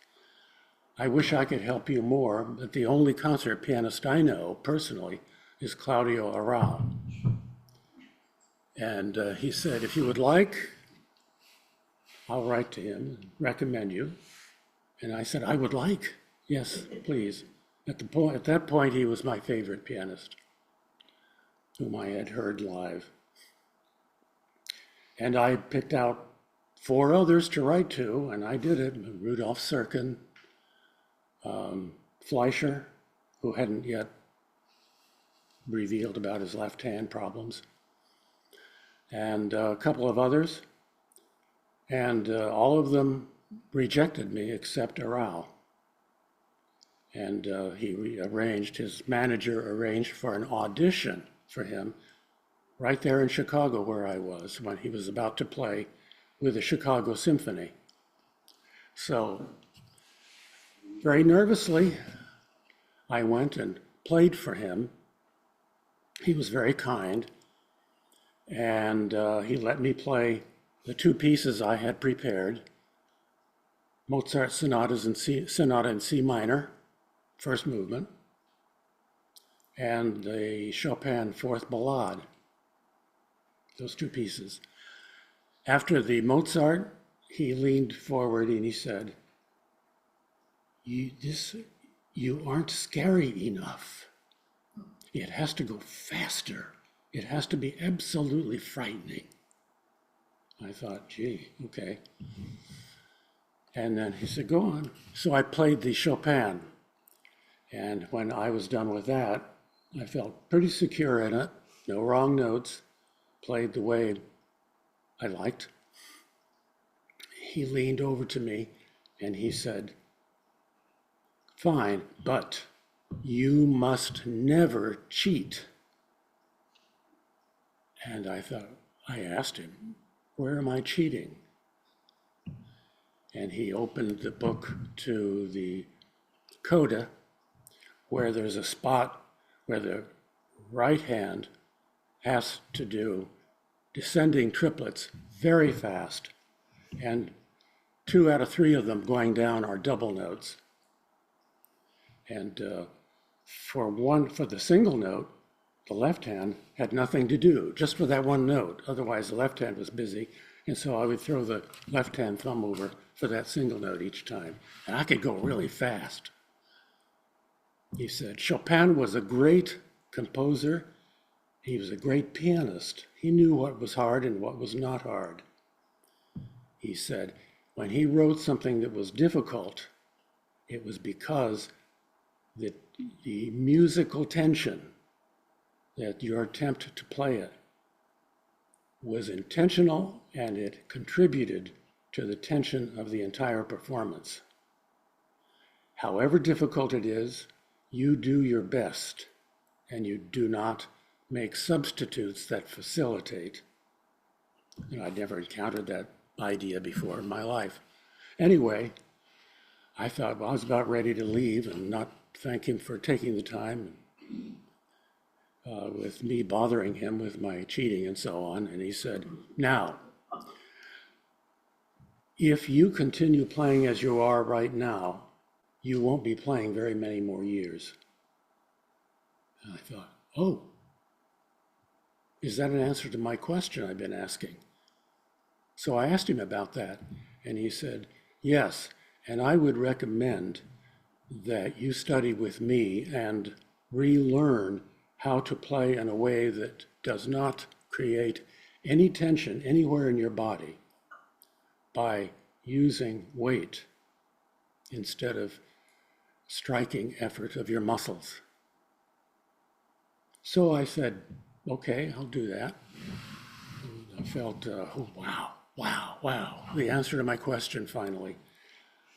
I wish I could help you more, but the only concert pianist I know personally is Claudio Arrau." And he said, "If you would like, I'll write to him and recommend you." And I said, "I would like, yes, please." At that point, he was my favorite pianist, whom I had heard live. And I picked out 4 others to write to, and I did it. Rudolf Serkin, Fleischer, who hadn't yet revealed about his left hand problems, and a couple of others. And all of them rejected me except Arau. And his manager arranged for an audition for him right there in Chicago where I was when he was about to play with the Chicago Symphony. So very nervously, I went and played for him. He was very kind, and he let me play the 2 pieces I had prepared: Mozart sonata in C minor, first movement, and the Chopin Fourth Ballade, those 2 pieces. After the Mozart, he leaned forward and he said, you aren't scary enough. It has to go faster. It has to be absolutely frightening." I thought, gee, okay. And then he said, "Go on." So I played the Chopin, And when I was done with that, I felt pretty secure in it, no wrong notes, played the way I liked. He leaned over to me and he said, "Fine, but you must never cheat." And I asked him, "Where am I cheating?" And he opened the book to the coda, where there's a spot where the right hand has to do descending triplets very fast, and 2 out of 3 of them going down are double notes. And for the single note, the left hand had nothing to do, just for that one note. Otherwise, the left hand was busy. And so I would throw the left hand thumb over for that single note each time. And I could go really fast. He said, Chopin was a great composer. He was a great pianist. He knew what was hard and what was not hard. He said, when he wrote something that was difficult, it was because the musical tension, that your attempt to play it was intentional and it contributed to the tension of the entire performance. However difficult it is, you do your best and you do not make substitutes that facilitate. I'd never encountered that idea before in my life. Anyway, I thought, well, I was about ready to leave and not thank him for taking the time with me bothering him with my cheating and so on. And he said, now, if you continue playing as you are right now, you won't be playing very many more years. And I thought, oh, is that an answer to my question I've been asking? So I asked him about that, and he said, yes, and I would recommend that you study with me and relearn how to play in a way that does not create any tension anywhere in your body by using weight instead of striking effort of your muscles. So I said, okay, I'll do that. And I felt, oh, wow, the answer to my question finally.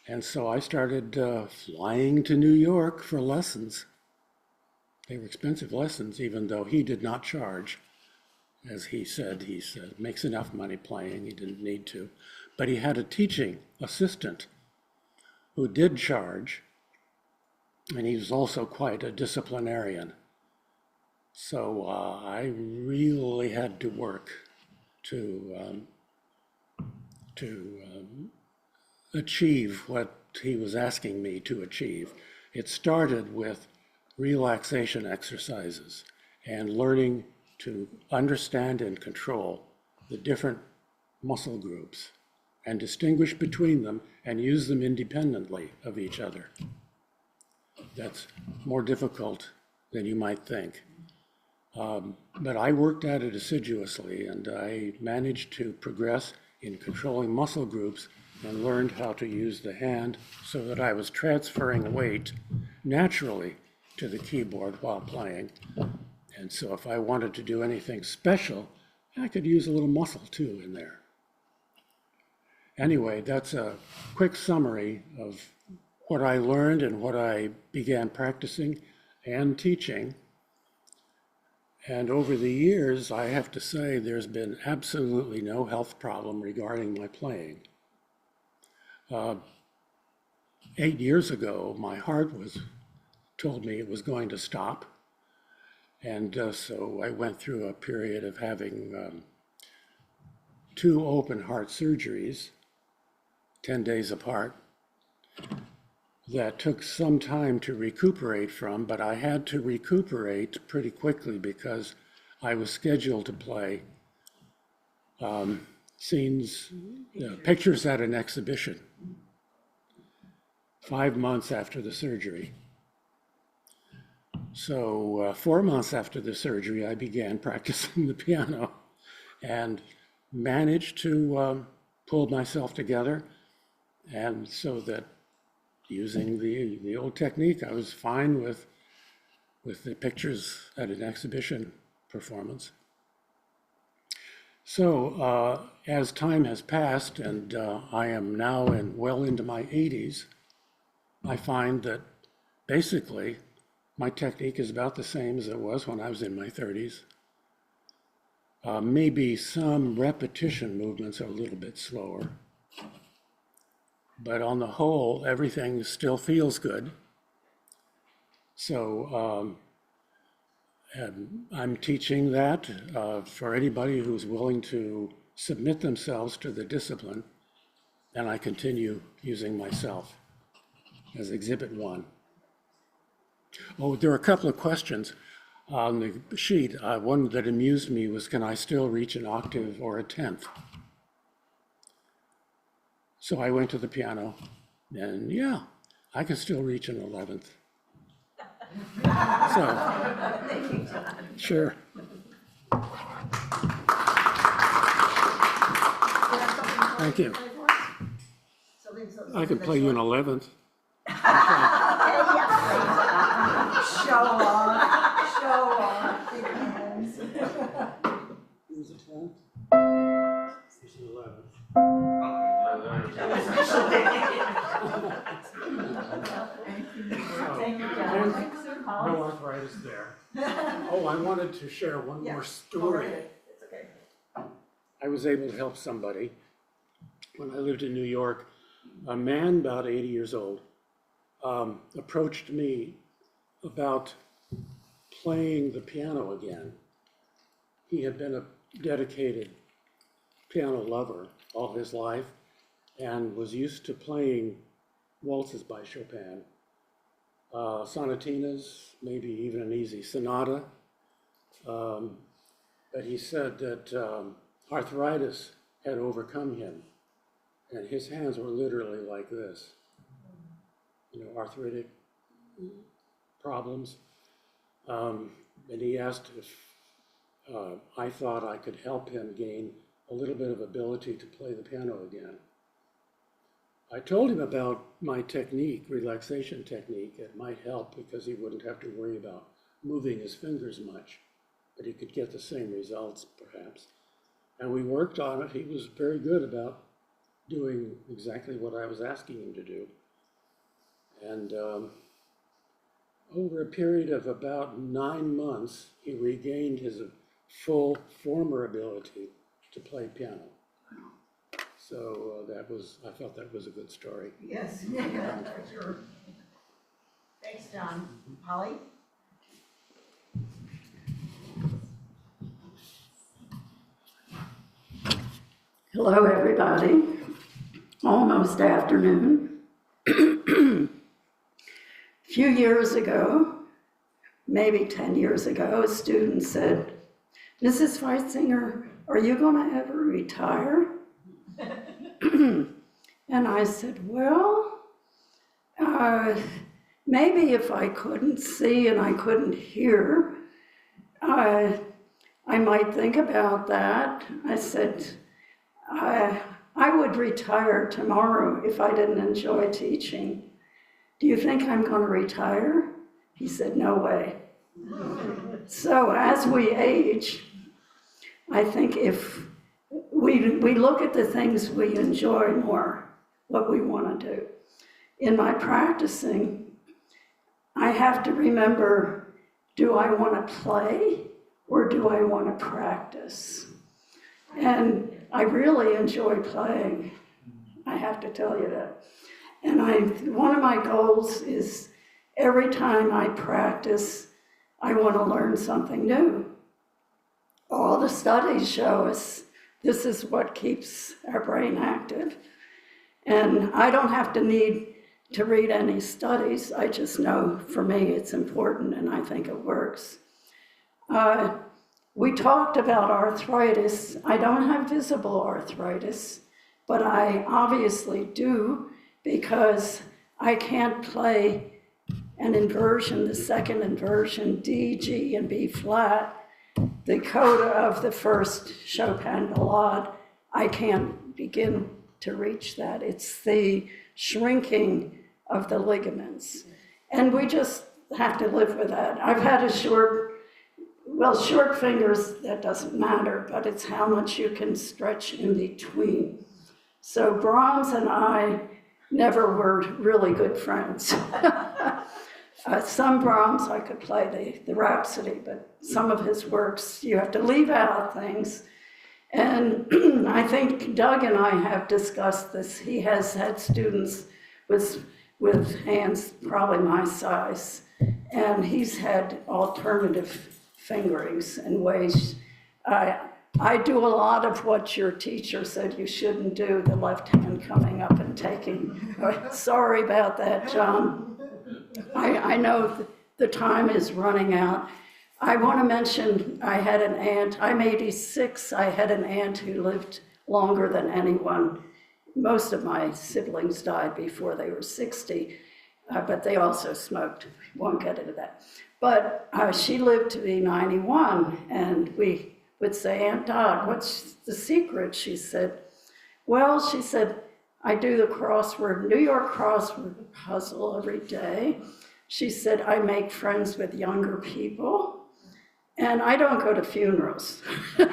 And so I started flying to New York for lessons. They were expensive lessons, even though he did not charge. As he said, makes enough money playing, he didn't need to. But he had a teaching assistant who did charge, and he was also quite a disciplinarian. So I really had to work to achieve what he was asking me to achieve. It started with relaxation exercises and learning to understand and control the different muscle groups and distinguish between them and use them independently of each other. That's more difficult than you might think. But I worked at it assiduously, and I managed to progress in controlling muscle groups and learned how to use the hand so that I was transferring weight naturally to the keyboard while playing. And so if I wanted to do anything special, I could use a little muscle too in there. Anyway, that's a quick summary of what I learned and what I began practicing and teaching. And over the years, I have to say, there's been absolutely no health problem regarding my playing. 8 years ago, my heart told me it was going to stop. And so I went through a period of having 2 open heart surgeries, 10 days apart, that took some time to recuperate from, but I had to recuperate pretty quickly because I was scheduled to play scenes, pictures at an exhibition 5 months after the surgery. So 4 months after the surgery, I began practicing the piano and managed to pull myself together, and so that using the old technique. I was fine with the pictures at an exhibition performance. So as time has passed and I am now well into my 80s, I find that basically my technique is about the same as it was when I was in my 30s. Maybe some repetition movements are a little bit slower, but on the whole, everything still feels good. So I'm teaching that for anybody who's willing to submit themselves to the discipline, and I continue using myself as exhibit 1. Oh, there are a couple of questions on the sheet. One that amused me was, can I still reach an octave or a tenth? So I went to the piano, and yeah, I can still reach an 11th. So, sure. Thank you. I could play you an 11th. Show off, show off. Big hands. Here's a 10th. Here's an 11th. Thank you, John. No arthritis there. Oh, I wanted to share one more story. It's okay. I was able to help somebody when I lived in New York. A man about 80 years old approached me about playing the piano again. He had been a dedicated piano lover all his life and was used to playing waltzes by Chopin, sonatinas, maybe even an easy sonata. But he said that arthritis had overcome him, and his hands were literally like this. You know, arthritic problems. And he asked if I thought I could help him gain a little bit of ability to play the piano again. I told him about my technique, relaxation technique. It might help because he wouldn't have to worry about moving his fingers much, but he could get the same results perhaps. And we worked on it. He was very good about doing exactly what I was asking him to do. And over a period of about 9 months, he regained his full former ability to play piano. So I thought that was a good story. Yes, for sure. Thanks, John. Holly? Hello, everybody. Almost afternoon. A few years ago, maybe 10 years ago, a student said, "Mrs. Feitzinger, are you going to ever retire?" And I said, well, maybe if I couldn't see and I couldn't hear, I might think about that. I said, I would retire tomorrow if I didn't enjoy teaching. Do you think I'm going to retire? He said, no way. So as we age, I think if we look at the things we enjoy more, what we want to do. In my practicing, I have to remember, do I want to play or do I want to practice? And I really enjoy playing, I have to tell you that. And one of my goals is every time I practice, I want to learn something new. All the studies show us this is what keeps our brain active. And I don't have to need to read any studies. I just know for me it's important and I think it works. We talked about arthritis. I don't have visible arthritis, but I obviously do because I can't play an inversion, the second inversion, D, G, and B flat, the coda of the first Chopin ballade. I can't begin to reach that. It's the shrinking of the ligaments. And we just have to live with that. I've had a short fingers, that doesn't matter, but it's how much you can stretch in between. So Brahms and I never were really good friends. Some Brahms I could play the Rhapsody, but some of his works, you have to leave out things. And I think Doug and I have discussed this. He has had students with hands probably my size, and he's had alternative fingerings and ways. I do a lot of what your teacher said you shouldn't do, the left hand coming up and taking. Sorry about that, John. I know the time is running out. I want to mention I had an aunt, I'm 86, I had an aunt who lived longer than anyone. Most of my siblings died before they were 60, but they also smoked. Won't get into that. But she lived to be 91, and we would say, Aunt Dot, what's the secret? She said, well, she said, I do the New York crossword puzzle every day. She said, I make friends with younger people, and I don't go to funerals. The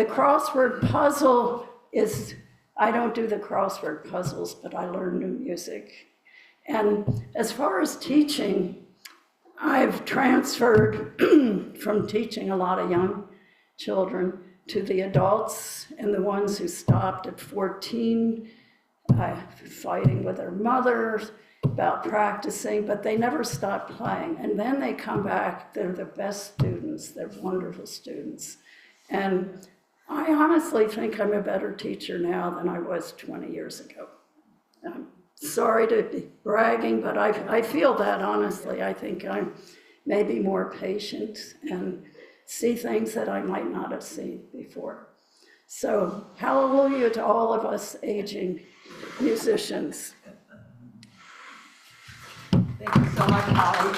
crossword puzzle I don't do the crossword puzzles, but I learn new music. And as far as teaching, I've transferred from teaching a lot of young children to the adults and the ones who stopped at 14, fighting with their mothers about practicing, but they never stopped playing. And then they come back, they're the best students, they're wonderful students. And I honestly think I'm a better teacher now than I was 20 years ago. I'm sorry to be bragging, but I feel that honestly. I think I'm maybe more patient and see things that I might not have seen before. So hallelujah to all of us aging musicians. Thank you so much, Holly.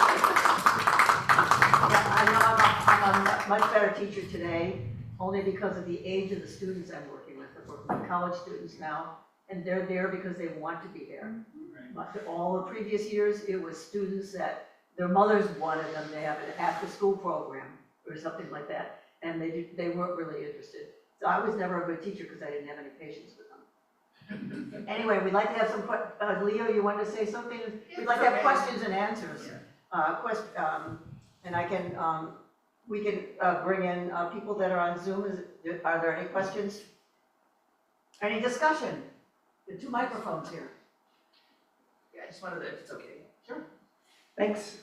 Yeah, I know I'm a much better teacher today, only because of the age of the students I'm working with. I'm working with college students now, and they're there because they want to be there. But all the previous years, it was students that their mothers wanted them to have an after-school program or something like that, and they weren't really interested. So I was never a good teacher because I didn't have any patience with them. Anyway, we'd like to have some, Leo, you wanted to say something? We'd like to have questions and answers. And I can, we can bring in people that are on Zoom. Are there any questions? Any discussion? The two microphones here. Yeah, I just wanted to, if it's okay. Sure. Thanks.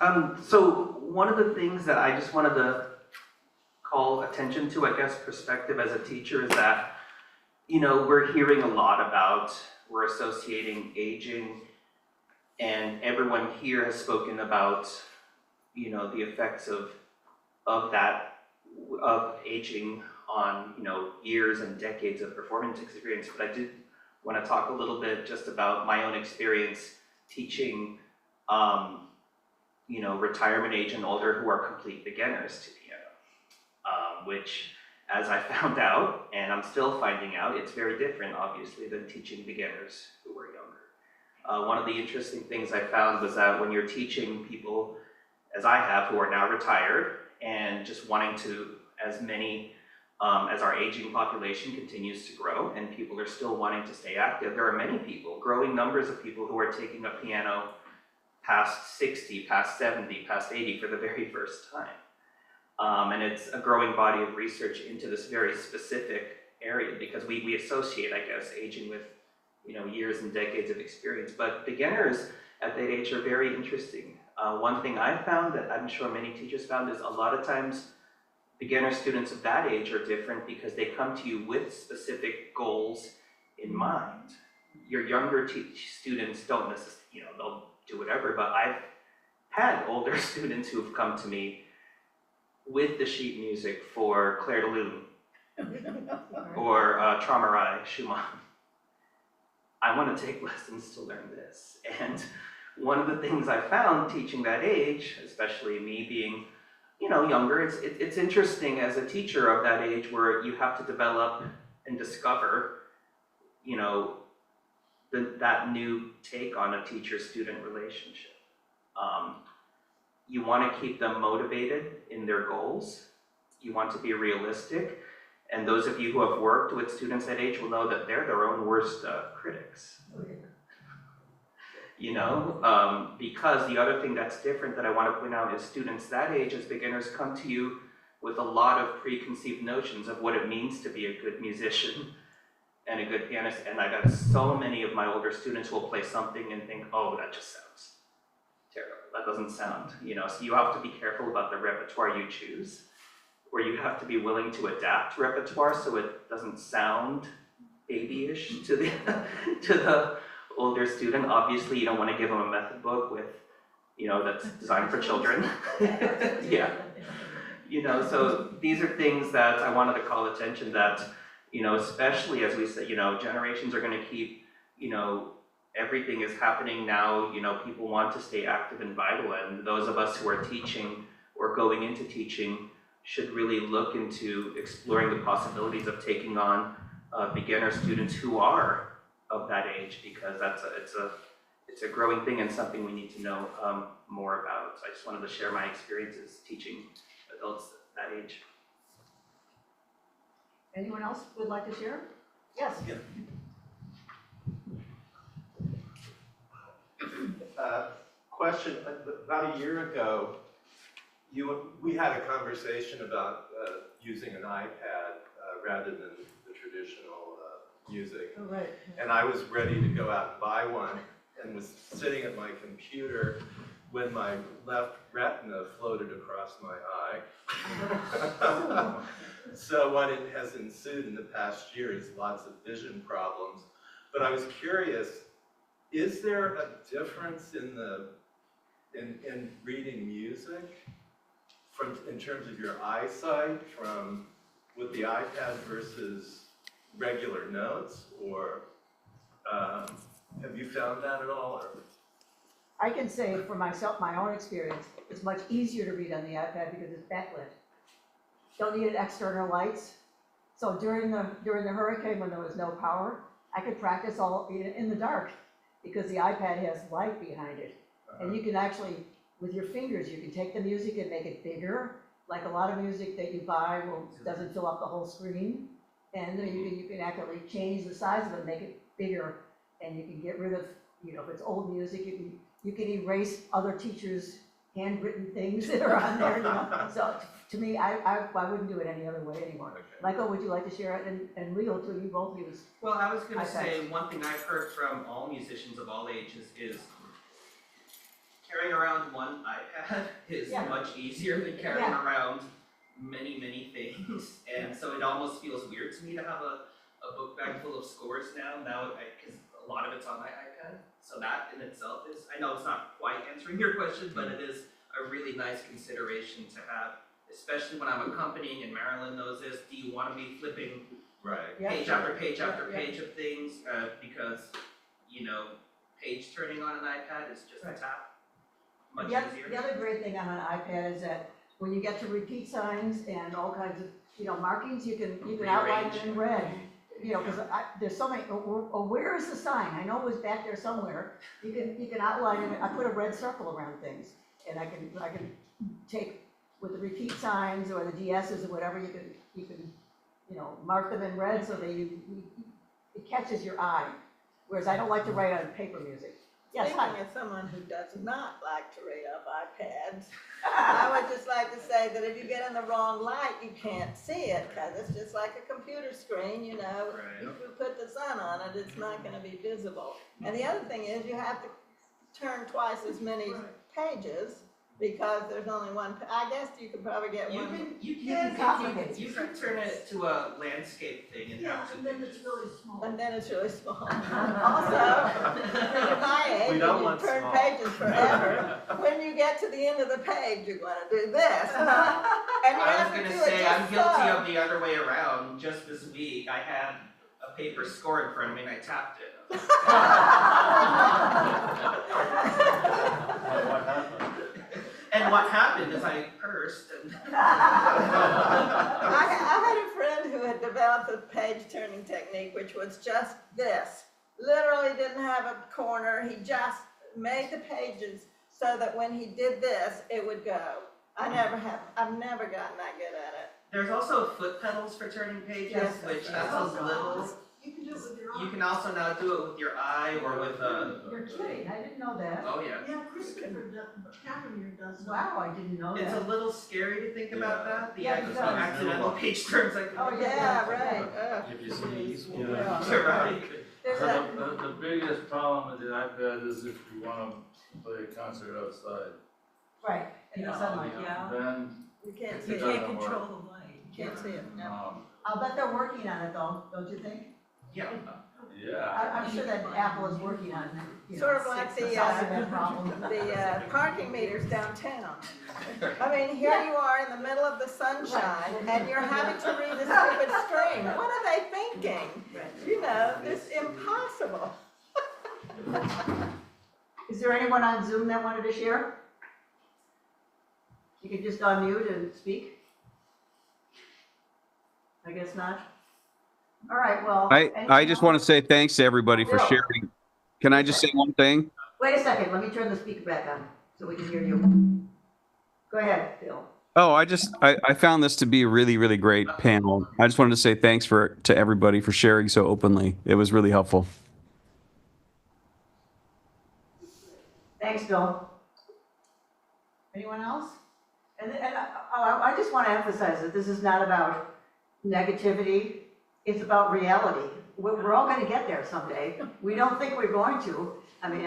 So one of the things that I just wanted to call attention to, I guess, perspective as a teacher is that, you know, we're hearing a lot about, we're associating aging, and everyone here has spoken about, you know, the effects of aging on, you know, years and decades of performance experience. But I did want to talk a little bit just about my own experience teaching, you know, retirement age and older who are complete beginners to piano, which, as I found out, and I'm still finding out, it's very different, obviously, than teaching beginners who are younger. One of the interesting things I found was that when you're teaching people, as I have, who are now retired, and just wanting to, as many, as our aging population continues to grow, and people are still wanting to stay active, there are many people, growing numbers of people who are taking up piano past 60, past 70, past 80 for the very first time. And it's a growing body of research into this very specific area because we associate, I guess, aging with, you know, years and decades of experience. But beginners at that age are very interesting. One thing I found that I'm sure many teachers found is a lot of times beginner students of that age are different because they come to you with specific goals in mind. Your younger students don't necessarily, you know, they'll do whatever, but I've had older students who have come to me with the sheet music for Clair de Lune or Traumerei Schumann. I want to take lessons to learn this. And one of the things I found teaching that age, especially me being, you know, younger, it's interesting as a teacher of that age where you have to develop and discover, you know, that new take on a teacher-student relationship. You want to keep them motivated in their goals. You want to be realistic. And those of you who have worked with students that age will know that they're their own worst critics. You know, because the other thing that's different that I want to point out is students that age as beginners come to you with a lot of preconceived notions of what it means to be a good musician and a good pianist. And I got so many of my older students who will play something and think, oh, that just sounds terrible. That doesn't sound, you know, so you have to be careful about the repertoire you choose, or you have to be willing to adapt repertoire so it doesn't sound babyish to the to the older student. Obviously, you don't want to give them a method book with, you know, that's designed for children. Yeah. You know, so these are things that I wanted to call attention that, you know, especially as we say, you know, generations are going to keep, you know, everything is happening now, you know, people want to stay active and vital, and those of us who are teaching or going into teaching should really look into exploring the possibilities of taking on beginner students who are of that age, because it's a growing thing and something we need to know more about. So I just wanted to share my experiences teaching adults that age. Anyone else would like to share? Yes. Yeah. Question, about a year ago, we had a conversation about using an iPad rather than the traditional music. Oh, right. And I was ready to go out and buy one and was sitting at my computer when my left retina floated across my eye. So what has ensued in the past year is lots of vision problems. But I was curious, is there a difference in reading music in terms of your eyesight with the iPad versus regular notes, or have you found that at all? Or? I can say for myself, my own experience, it's much easier to read on the iPad because it's backlit. Don't need external lights. So during the hurricane when there was no power, I could practice all in the dark because the iPad has light behind it. And you can actually, with your fingers, you can take the music and make it bigger. Like a lot of music that you buy doesn't fill up the whole screen. And then you can actually change the size of it, make it bigger, and you can get rid of, you know, if it's old music, you can erase other teachers' handwritten things that are on there, you know. So to me, I wouldn't do it any other way anymore. Okay. Michael, would you like to share it? And Leo, too, you both use. Well, I was going to iPads. say one thing I've heard from all musicians of all ages is carrying around one iPad is Yeah. much easier than carrying Yeah. around many, many things. And so it almost feels weird to me to have a book bag full of scores now because a lot of it's on my iPad. So that in itself is, I know it's not quite answering your question, but it is a really nice consideration to have, especially when I'm accompanying, and Marilynn knows this. Do you want to be flipping Right. Yeah. page after page after Yeah. page of things? Because, you know, page turning on an iPad is just a tap. Much easier. The other great thing on an iPad is that when you get to repeat signs and all kinds of, you know, markings, you can outline it in red. You know, because there's so many, where is the sign? I know it was back there somewhere. You can outline it. I put a red circle around things, and I can take with the repeat signs or the DSs or whatever. You can you know, mark them in red so that it catches your eye. Whereas I don't like to write on paper music. Yes, Speaking hi. as someone who does not like to read off iPads, I would just like to say that if you get in the wrong light, you can't see it, because it's just like a computer screen, you know. Right. If you put the sun on it, it's not gonna be visible. And the other thing is, you have to turn twice as many pages, because there's only one, I guess you could probably get one. You can can complicate you can turn it to a landscape thing and have two pages. really small. And then it's really small. Also, when you're my We age, don't and you want turn small. pages forever, when you get to the end of the page, you're gonna do this. And you I have was to gonna do it say, I'm just guilty so. of the other way around. Just this week, I had a paper score in front of me and I tapped it. What happened? And what happened is I cursed and. I had a friend who had developed a page turning technique, which was just this. literally didn't have a corner. He just made the pages so that when he did this, it would go. I've never gotten that good at it. There's also foot pedals for turning pages, Yes. which that's a little. You can do it with your You arm. can also now do it with your eye or with a. You're kidding, I didn't know that. Oh yeah. Yeah, Christopher Tavernier does. Wow, I didn't know It's a that. little scary to think about that. The Yeah, actual because- accidental page turns like. Oh, yeah, right. Ugh. If you sneeze. Yeah. You're right. There's So a, the biggest problem with the iPad is if you wanna play a concert outside, Right, in the sunlight. then you can't it see it. doesn't work. the light. Can't see it, no. I'll bet they're working on it though, don't you think? Yeah. Yeah. I'm sure that Apple is working on, you know, Sort of like the, solving that problem. the parking meters downtown. I mean, here you are in the middle of the sunshine, and you're having to read the stupid screen. What are they thinking? You know, it's impossible. Is there anyone on Zoom that wanted to share? You can just unmute and speak? I guess not. All right, well. I just want to say thanks to everybody for Bill. sharing. Can I just say one thing? Wait a second, let me turn the speaker back on so we can hear you. Go ahead, Bill. Oh, I found this to be a really, really great panel. I just wanted to say thanks to everybody for sharing so openly. It was really helpful. Thanks, Bill. Anyone else? And I just want to emphasize that this is not about negativity, it's about reality. We're all going to get there someday. We don't think we're going to. I mean,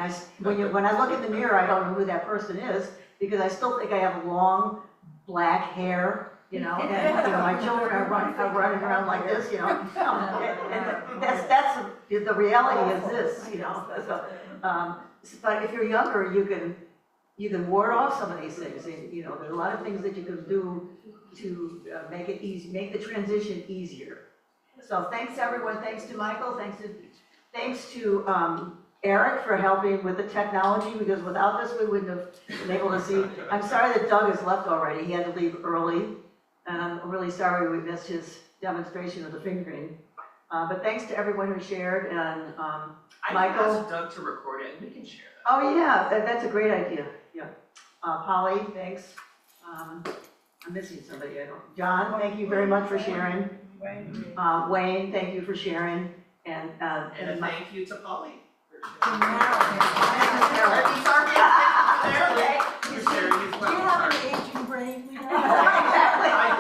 when I look in the mirror, I don't know who that person is because I still think I have long black hair, you know, and my children are running around like this, you know. And that's the reality is this, you know. So, but if you're younger, you can ward off some of these things. And, you know, there's a lot of things that you can do to make it easy, make the transition easier. So thanks everyone. Thanks to Michael. Thanks to Eric for helping with the technology because without this we wouldn't have been able to see. I'm sorry that Doug has left already. He had to leave early, and I'm really sorry we missed his demonstration of the fingering. But thanks to everyone who shared and I Michael. can ask Doug to record it and we can share that. Oh, yeah, that's a great idea, yeah. Polly, thanks. I'm missing somebody, John, thank you very much for sharing. Wayne, thank you for sharing, and And a thank you to Polly. Marilynn. He's sarcastic there. For sharing his Do you have well. an aging brain? We don't.